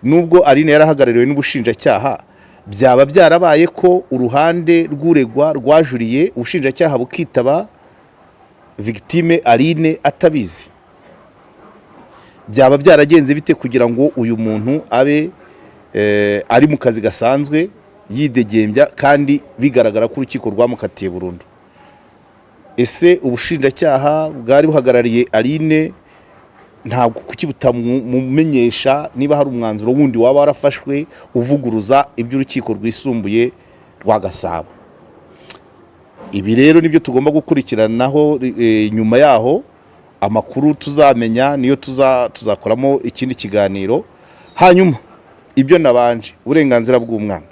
Nubwo Aline yarahagarariwe n'ubushinjacyaha, byaba byarabaye ko uruhande rw'uregwa rwajuriye ubushinjacyaha bukitaba victime Aline atabizi? Byaba byaragenze bite kugira ngo uyu muntu abe ari mu kazi gasanzwe yidegembya kandi bigaragara ko urukiko rwamukatiye burundu? Ese ubushinjacyaha bwari buhagarariye Aline ntabwo kuki butamumenyesha niba hari umwanzuro wundi waba warafashwe uvuguruza iby'urukiko rwisumbuye rwa Gasabo? Ibi rero nibyo tugomba gukurikiranaho. Nyuma yaho amakuru tuzamenya niyo tuzakoramo ikindi kiganiro. Hanyuma ibyo nabanje, uburenganzira bw'umwana,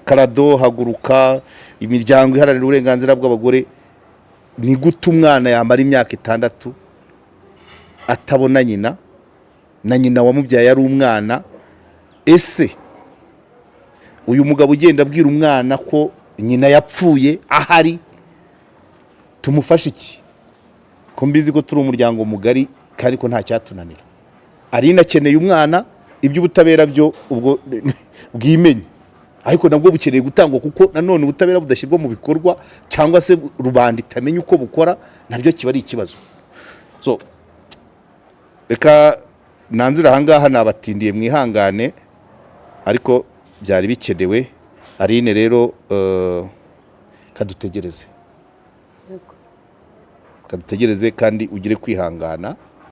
Karado, Haguruka, imiryango iharanira uburenganzira bw'abagore, ni gute umwana yamara imyaka 6 atabona nyina, na nyina wamubyaye ari umwana? Ese uyu mugabo ugenda abwira umwana ko nyina yapfuye ahari, tumufashe iki? Ko mbizi ko turi umuryango mugari kandi ko nta cyatunanira. Aline akeneye umwana, iby'ubutabera byo ubwo bwimenye, ariko nabwo bukeneye gutangwa, kuko nanone ubutabera budashyirwa mu bikorwa cyangwa se rubanda itamenya uko bukora, nabyo kiba ari ikibazo. So reka nanzira ahangaha nabatindiye mwihangane, ariko byari bikenewe. Aline rero kadutegereze kandi ugire kwihangana.